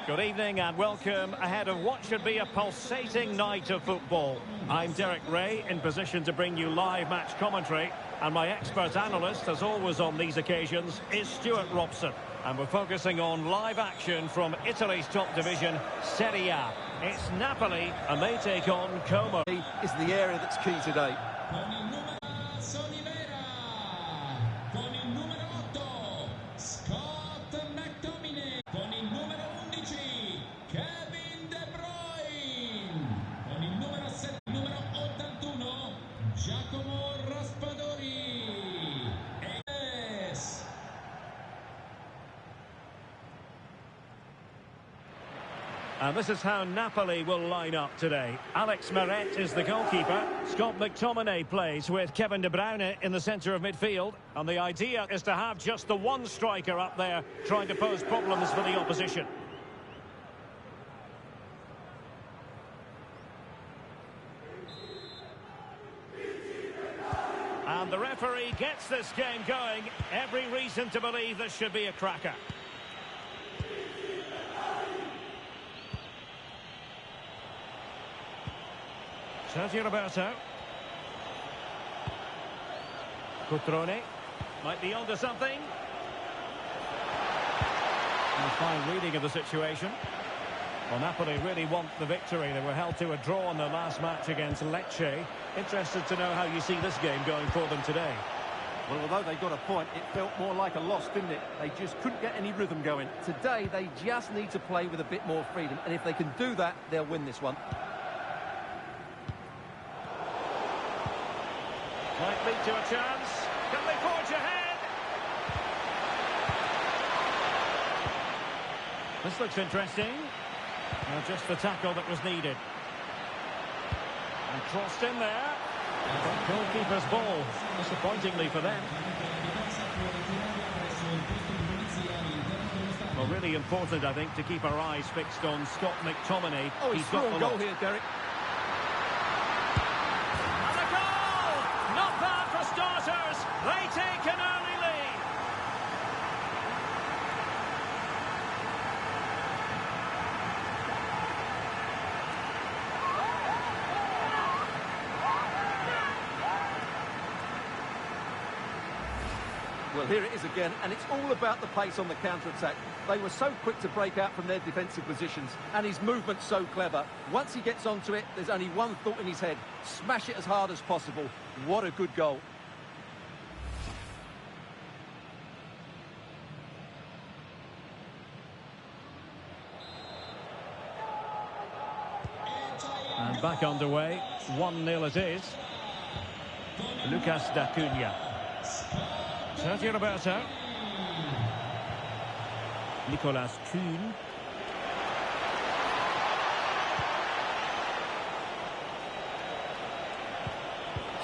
Good evening and welcome ahead of what should be a pulsating night of football. I'm Derek Ray, in position to bring you live match commentary, and my expert analyst, as always on these occasions, is Stuart Robson. And we're focusing on live action from Italy's top division, Serie A. It's Napoli, and they take on Como. Is the area that's key today. And this is how Napoli will line up today. Alex Meret is the goalkeeper. Scott McTominay plays with Kevin De Bruyne in the centre of midfield. And the idea is to have just the one striker up there trying to pose problems for the opposition. And the referee gets this game going. Every reason to believe this should be a cracker. Sergio Roberto. Cutrone. Might be onto something. And a fine reading of the situation. Well, Napoli really want the victory. They were held to a draw in their last match against Lecce. Interested to know how you see this game going for them today. Well, although they got a point, it felt more like a loss, didn't it? They just couldn't get any rhythm going. Today, they just need to play with a bit more freedom. And if they can do that, they'll win this one. Might lead to a chance. Can they forge ahead? This looks interesting. Well, just the tackle that was needed. And crossed in there. Goalkeeper's ball, disappointingly for them. Well, really important, I think, to keep our eyes fixed on Scott McTominay. Oh, he's got a goal here, Derek. They take an early lead. Well, here it is again, and it's all about the pace on the counter-attack. They were so quick to break out from their defensive positions, and his movement's so clever. Once he gets onto it, there's only one thought in his head. Smash it as hard as possible. What a good goal. And back underway, 1-0 it is. Lucas D'Acunha. Sergio Roberto. Nicolas Kuhn.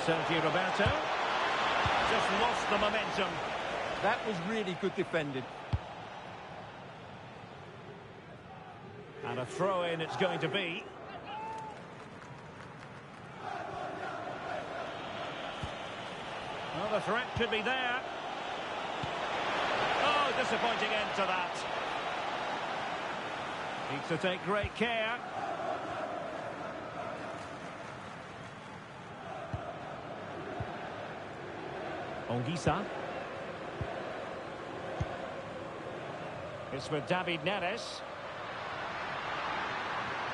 Sergio Roberto. Just lost the momentum. That was really good defending. And a throw-in it's going to be. Well, the threat could be there. Oh, disappointing end to that. Needs to take great care. Onguisa. It's with David Neres.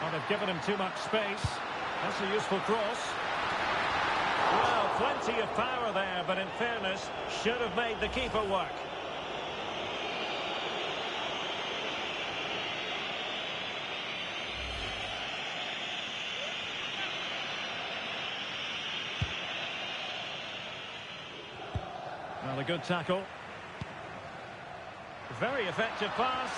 Oh, they've given him too much space. That's a useful cross. Well, plenty of power there, but in fairness, should have made the keeper work. Well, a good tackle. Very effective pass.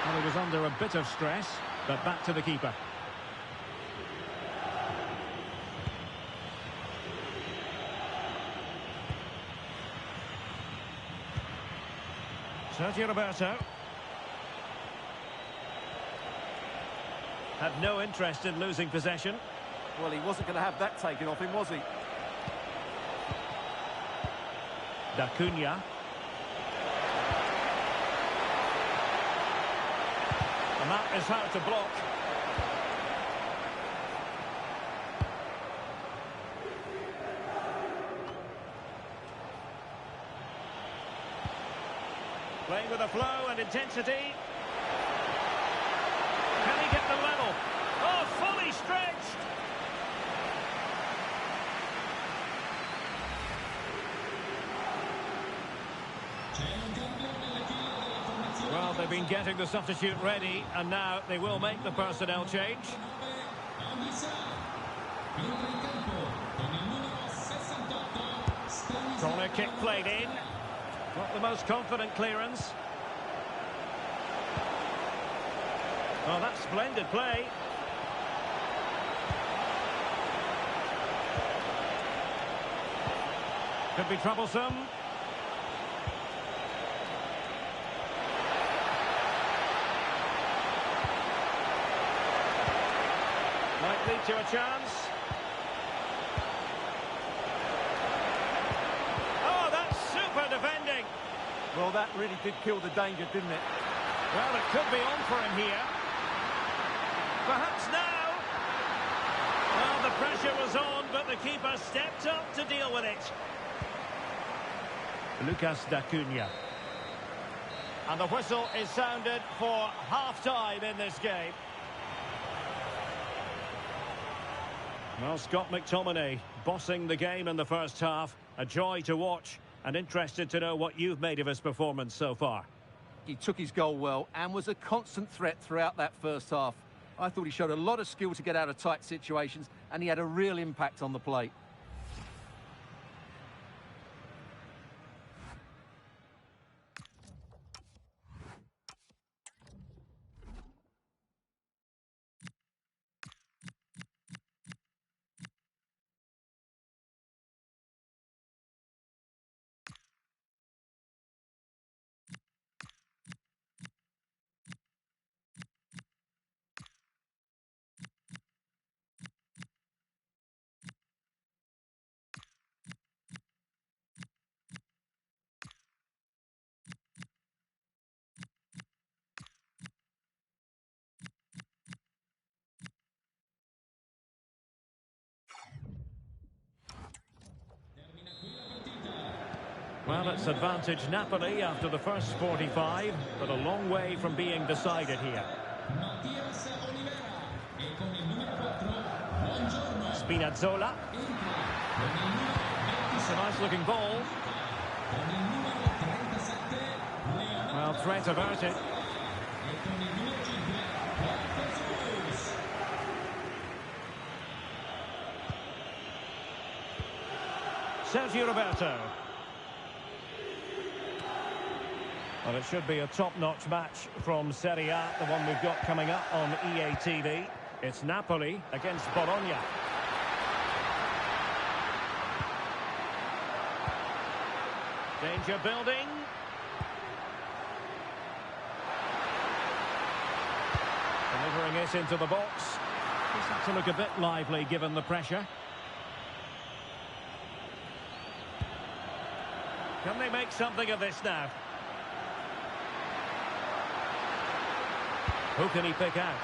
Well, he was under a bit of stress, but back to the keeper. Sergio Roberto. Had no interest in losing possession. Well, he wasn't going to have that taken off him, was he? D'Acunha. And that is how to block. Playing with a flow and intensity. Can he get the level? Oh, fully stretched! Well, they've been getting the substitute ready, and now they will make the personnel change. Corner kick played in. Not the most confident clearance. Oh, that's splendid play. Could be troublesome. Might lead to a chance. Oh, that's super defending. Well, that really did kill the danger, didn't it? Well, it could be on for him here. Perhaps now. Well, the pressure was on, but the keeper stepped up to deal with it. Lucas D'Acunha. And the whistle is sounded for half-time in this game. Well, Scott McTominay bossing the game in the first half. A joy to watch, and interested to know what you've made of his performance so far. He took his goal well and was a constant threat throughout that first half. I thought he showed a lot of skill to get out of tight situations, and he had a real impact on the play. Well, it's advantage Napoli after the first 45, but a long way from being decided here. Spinazzola. It's a nice-looking ball. Well, threat averted. Sergio Roberto. Well, it should be a top-notch match from Serie A, the one we've got coming up on EA TV. It's Napoli against Bologna. Danger building. Delivering it into the box. This has to look a bit lively given the pressure. Can they make something of this now? Who can he pick out?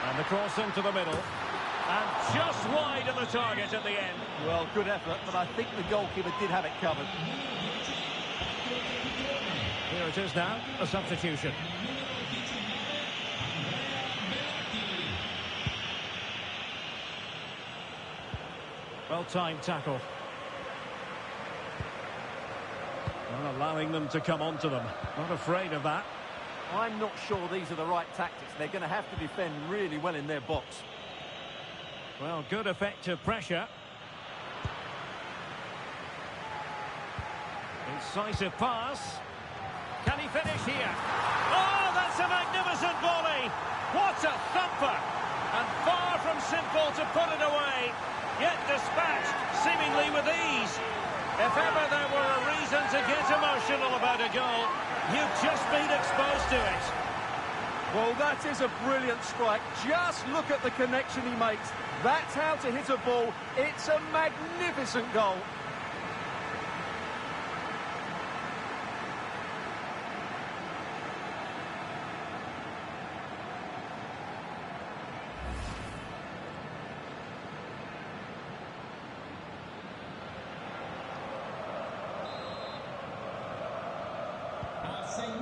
And the cross into the middle. And just wide of the target at the end. Well, good effort, but I think the goalkeeper did have it covered. Here it is now, a substitution. Well-timed tackle. Well, allowing them to come onto them. Not afraid of that. I'm not sure these are the right tactics. They're going to have to defend really well in their box. Well, good effective pressure. Incisive pass. Can he finish here? Oh, that's a magnificent volley! What a thumper! And far from simple to put it away, yet dispatched seemingly with ease. If ever there were a reason to get emotional about a goal, you've just been exposed to it. Well, that is a brilliant strike. Just look at the connection he makes. That's how to hit a ball. It's a magnificent goal.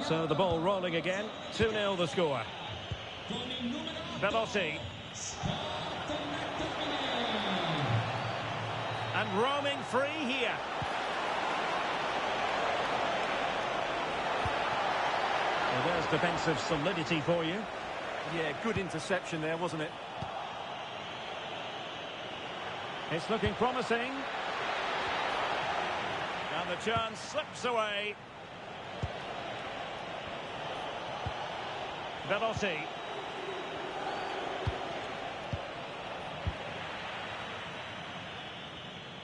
So the ball rolling again. 2-0 the score. Veloci. And roaming free here. Well, there's defensive solidity for you. Yeah, good interception there, wasn't it? It's looking promising. And the chance slips away. Veloci.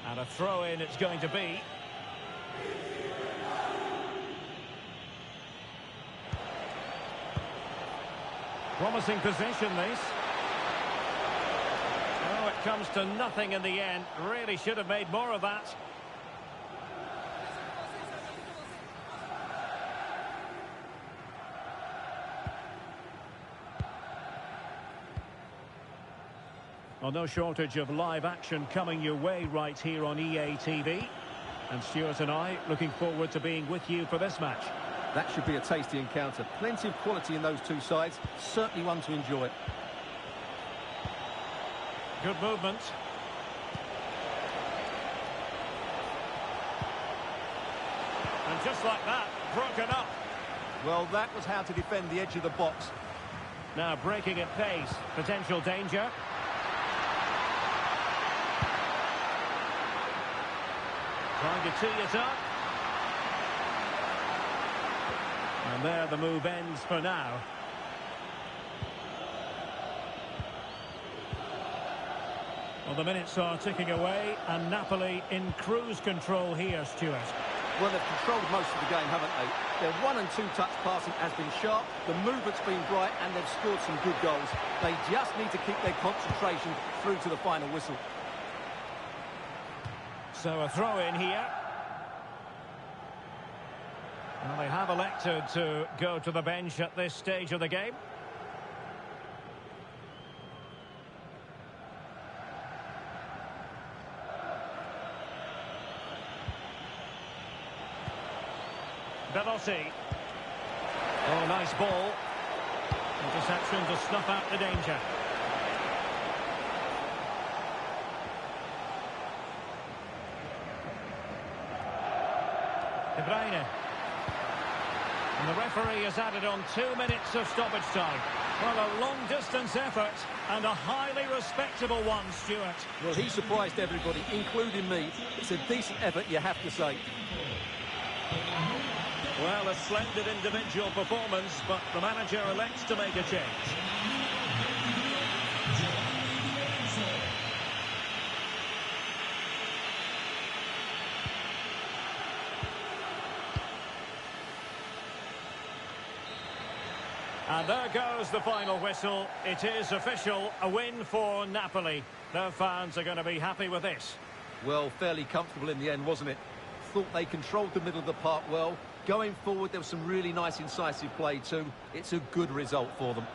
And a throw-in it's going to be. Promising position, this. Oh, it comes to nothing in the end. Really should have made more of that. Well, no shortage of live action coming your way right here on EA TV. And Stuart and I looking forward to being with you for this match. That should be a tasty encounter. Plenty of quality in those two sides. Certainly one to enjoy. Good movement. And just like that, broken up. Well, that was how to defend the edge of the box. Now breaking at pace. Potential danger. Trying to tee it up. And there the move ends for now. Well, the minutes are ticking away, and Napoli in cruise control here, Stuart. Well, they've controlled most of the game, haven't they? Their 1- and 2-touch passing has been sharp, the movement's been bright, and they've scored some good goals. They just need to keep their concentration through to the final whistle. So a throw in here. Well, they have elected to go to the bench at this stage of the game. Veloci. Oh, nice ball. Interception to snuff out the danger. De Bruyne. And the referee has added on 2 minutes of stoppage time. Well, a long-distance effort and a highly respectable one, Stuart. Well, he surprised everybody, including me. It's a decent effort, you have to say. Well, a splendid individual performance, but the manager elects to make a change. And there goes the final whistle. It is official, a win for Napoli. Their fans are going to be happy with this. Well, fairly comfortable in the end, wasn't it? Thought they controlled the middle of the park well. Going forward, there was some really nice incisive play too. It's a good result for them.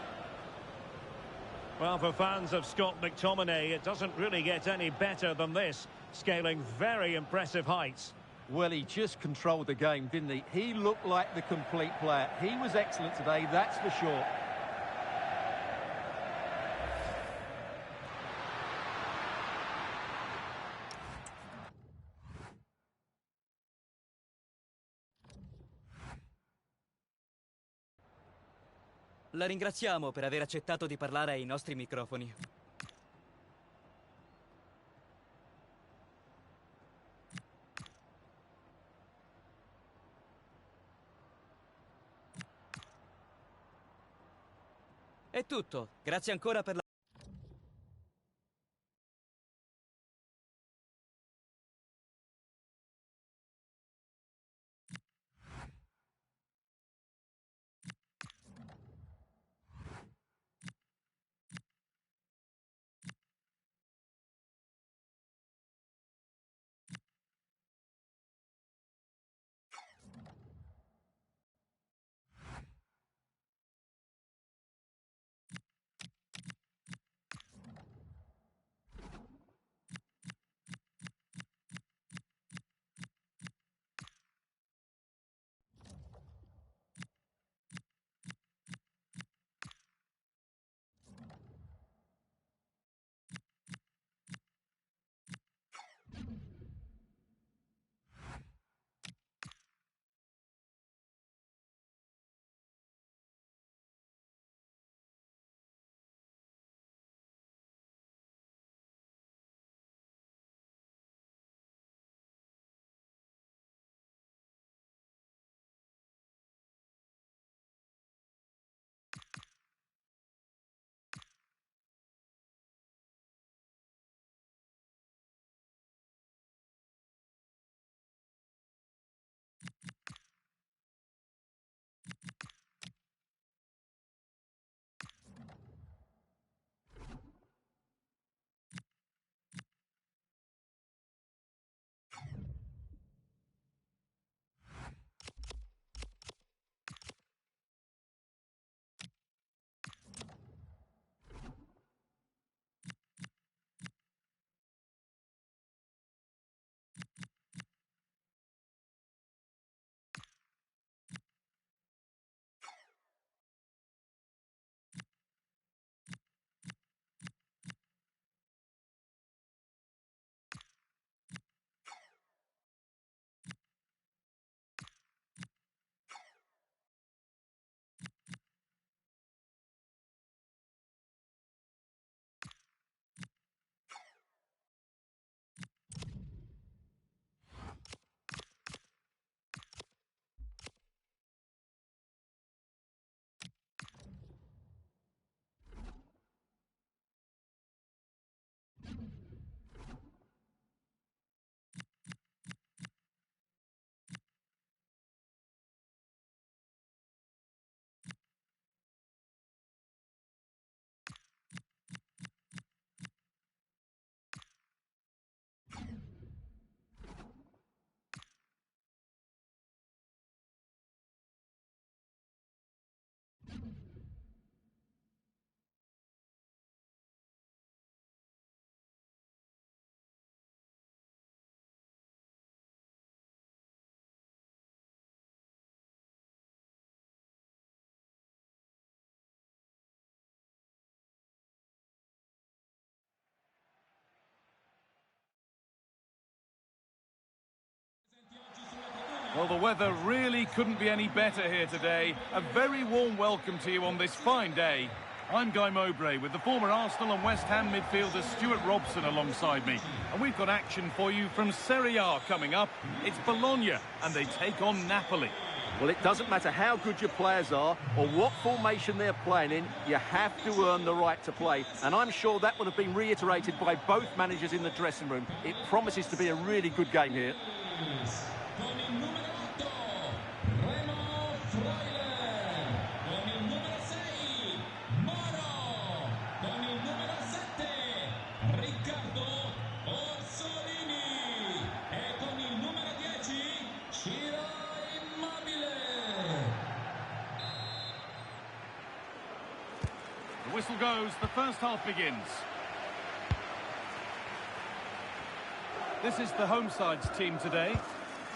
Well, for fans of Scott McTominay, it doesn't really get any better than this. Scaling very impressive heights. Well, he just controlled the game, didn't he? He looked like the complete player. He was excellent today, that's for sure. La ringraziamo per aver accettato di parlare ai nostri microfoni. È tutto. Grazie ancora per la... Well, the weather really couldn't be any better here today. A very warm welcome to you on this fine day. I'm Guy Mowbray with the former Arsenal and West Ham midfielder Stuart Robson alongside me. And we've got action for you from Serie A coming up. It's Bologna and they take on Napoli. Well, it doesn't matter how good your players are or what formation they're playing in, you have to earn the right to play. And I'm sure that would have been reiterated by both managers in the dressing room. It promises to be a really good game here. The whistle goes, the first half begins. This is the home side's team today.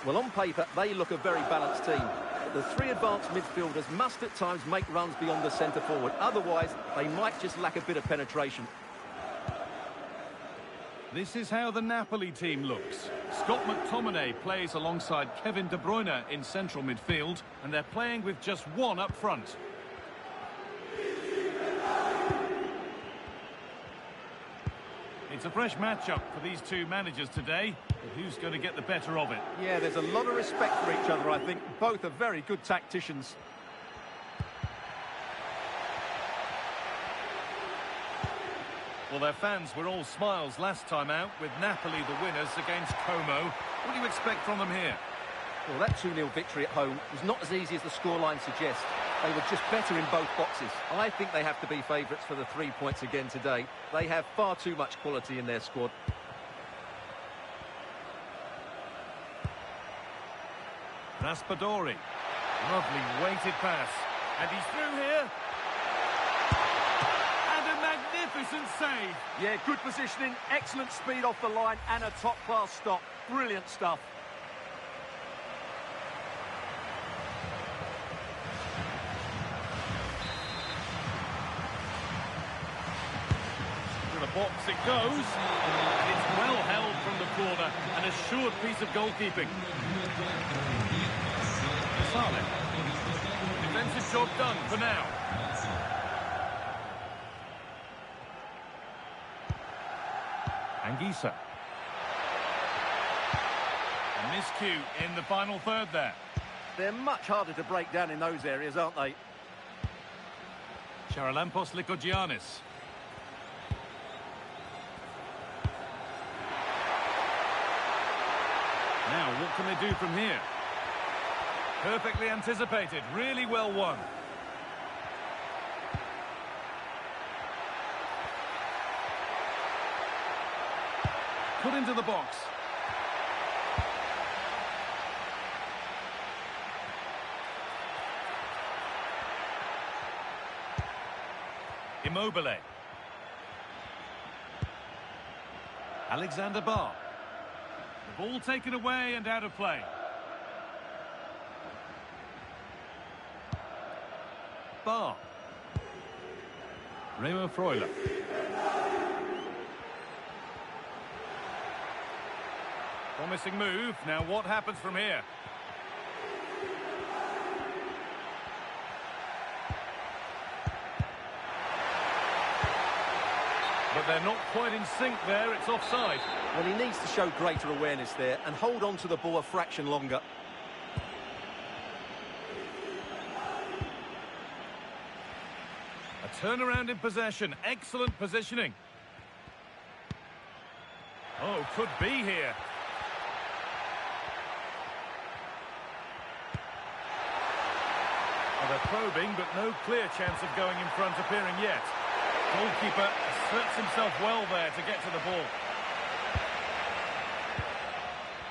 Well, on paper, they look a very balanced team. But the three advanced midfielders must at times make runs beyond the centre forward. Otherwise, they might just lack a bit of penetration. This is how the Napoli team looks. Scott McTominay plays alongside Kevin De Bruyne in central midfield, and they're playing with just one up front. It's a fresh matchup for these two managers today, but who's going to get the better of it? Yeah, there's a lot of respect for each other, I think. Both are very good tacticians. Well, their fans were all smiles last time out, with Napoli the winners against Como. What do you expect from them here? Well, that 2-0 victory at home was not as easy as the scoreline suggests. They were just better in both boxes. I think they have to be favourites for the 3 points again today. They have far too much quality in their squad. Raspadori. Lovely weighted pass. And he's through here. And a magnificent save. Yeah, good positioning, excellent speed off the line, and a top-class stop. Brilliant stuff. Box it goes, and it's well held from the corner, an assured piece of goalkeeping. Saleh. Defensive job done for now. Anguissa. A miscue in the final third there. They're much harder to break down in those areas, aren't they? Charalampos Lykogiannis. Now, what can they do from here? Perfectly anticipated, really well won. Put into the box. Immobile. Alexander Barr. The ball taken away and out of play. Barr. Remo Freuler. Promising move. Now what happens from here? But they're not quite in sync there. It's offside. Well, he needs to show greater awareness there and hold on to the ball a fraction longer. A turnaround in possession. Excellent positioning. Oh, could be here. Well, they're probing, but no clear chance of going in front appearing yet. Goalkeeper asserts himself well there to get to the ball.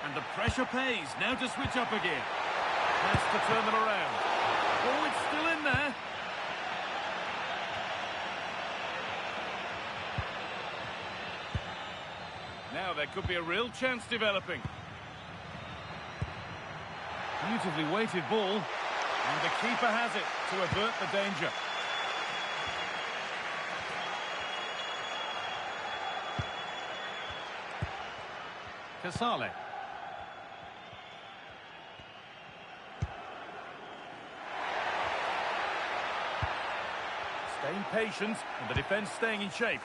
And the pressure pays. Now to switch up again. Has to turn them around. Oh, it's still in there. Now there could be a real chance developing. Beautifully weighted ball. And the keeper has it to avert the danger. Casale. Staying patient and the defence staying in shape.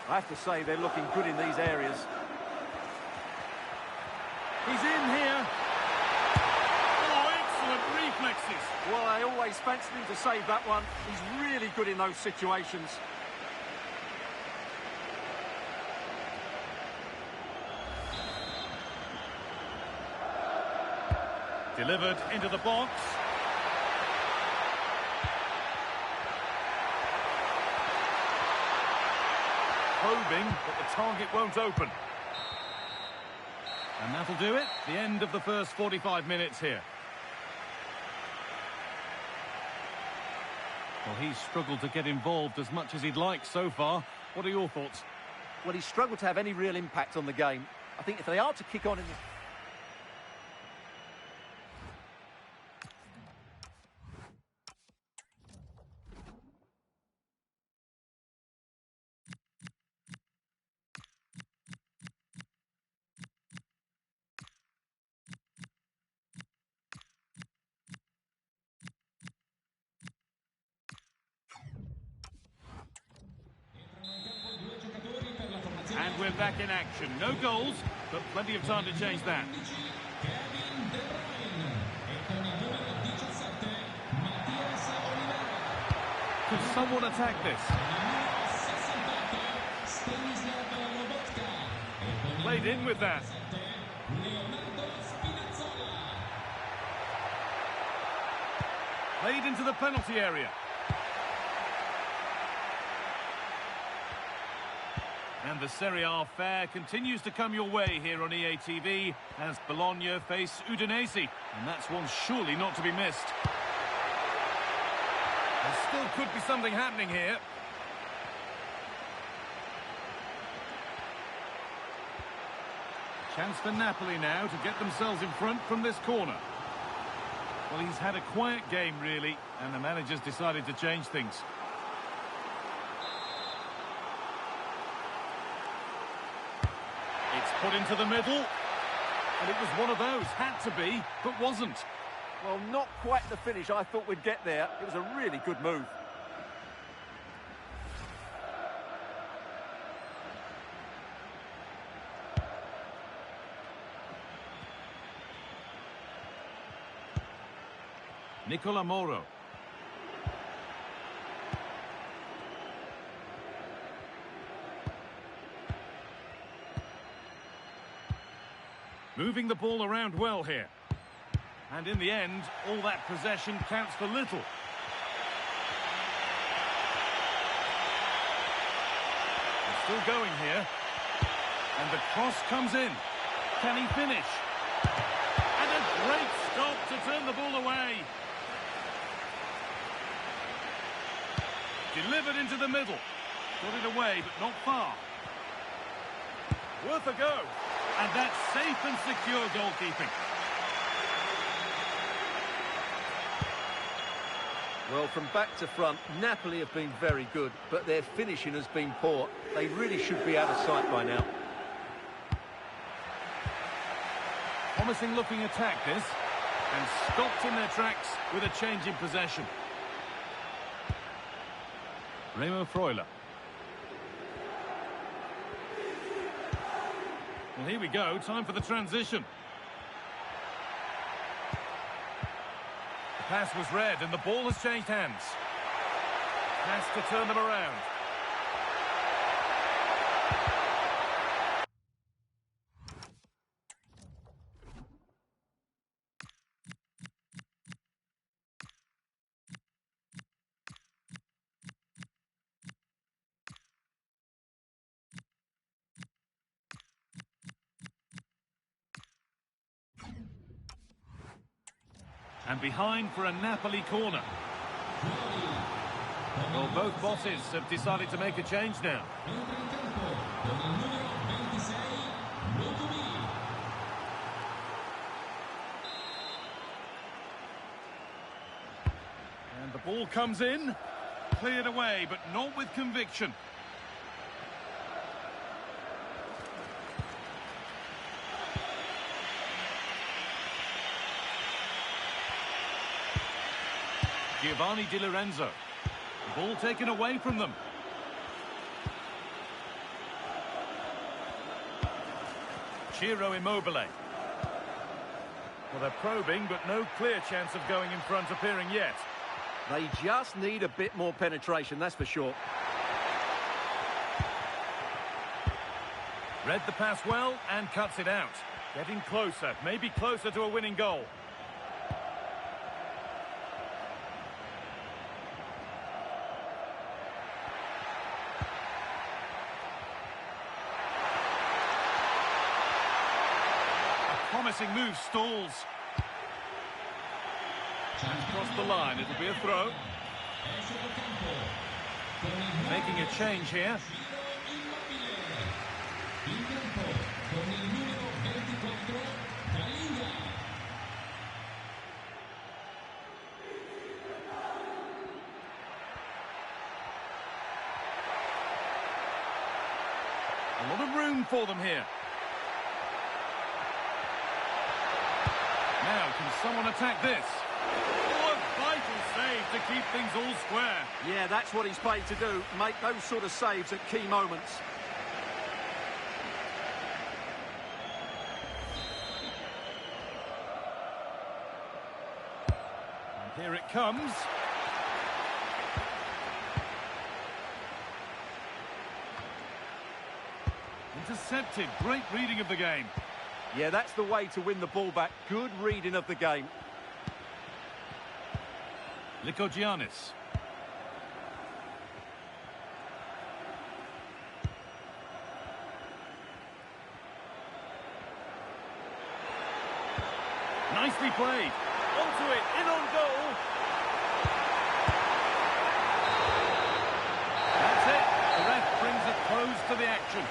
I have to say they're looking good in these areas. He's in here. Oh, excellent reflexes. Well, I always fancied him to save that one. He's really good in those situations. Delivered into the box. Probing, but the target won't open. And that'll do it. The end of the first 45 minutes here. Well, he's struggled to get involved as much as he'd like so far. What are your thoughts? Well, he's struggled to have any real impact on the game. I think if they are to kick on in the... And we're back in action. No goals, but plenty of time to change that. Could someone attack this? Played in with that. Played into the penalty area. And the Serie A fare continues to come your way here on EA TV as Bologna face Udinese. And that's one surely not to be missed. There still could be something happening here. Chance for Napoli now to get themselves in front from this corner. Well, he's had a quiet game, really, and the manager's decided to change things. It's put into the middle, and it was one of those, had to be, but wasn't. Well, not quite the finish I thought we'd get there. It was a really good move. Nicola Moro. Moving the ball around well here. And in the end, all that possession counts for little. They're still going here. And the cross comes in. Can he finish? And a great stop to turn the ball away. Delivered into the middle. Got it away, but not far. Worth a go. And that's safe and secure goalkeeping. Well, from back to front, Napoli have been very good, but their finishing has been poor. They really should be out of sight by now. Promising looking attack this. And stopped in their tracks with a change in possession. Remo Freuler. Well, here we go. Time for the transition. The pass was read and the ball has changed hands. Has to turn them around. And behind for a Napoli corner. Well, both bosses have decided to make a change now. And the ball comes in. Cleared away, but not with conviction. Giovanni Di Lorenzo. The ball taken away from them. Ciro Immobile. Well, they're probing, but no clear chance of going in front appearing yet. They just need a bit more penetration, that's for sure. Read the pass well and cuts it out. Getting closer, maybe closer to a winning goal. A promising move stalls. Across the line, it'll be a throw. Making a change here. A lot of room for them here. Now, can someone attack this? Oh, a vital save to keep things all square. Yeah, that's what he's paid to do, make those sort of saves at key moments. And here it comes. Intercepted. Great reading of the game. Yeah, that's the way to win the ball back. Good reading of the game. Lykogiannis. Nicely played. Onto it. In on goal. That's it. The ref brings a close to the action.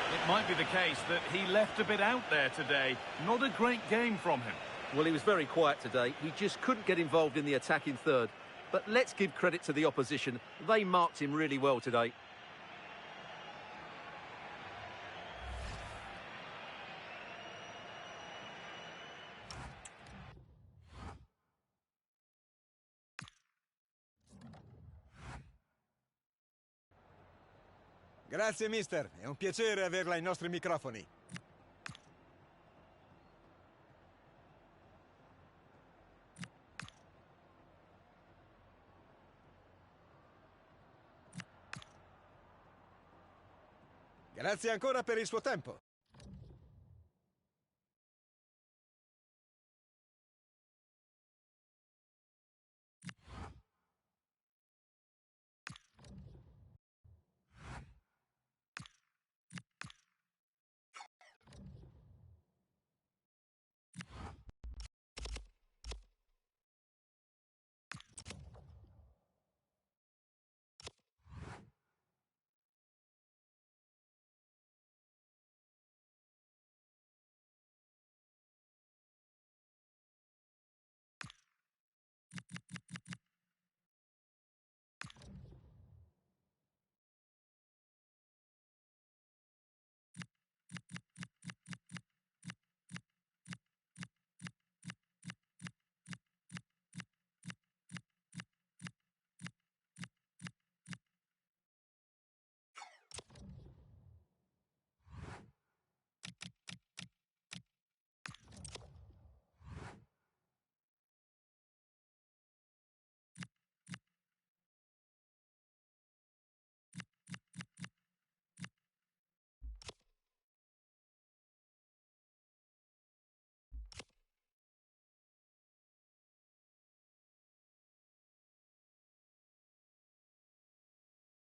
It might be the case that he left a bit out there today. Not a great game from him. Well, he was very quiet today. He just couldn't get involved in the attacking third. But let's give credit to the opposition. They marked him really well today. Grazie, mister. È un piacere averla ai nostri microfoni. Grazie ancora per il suo tempo.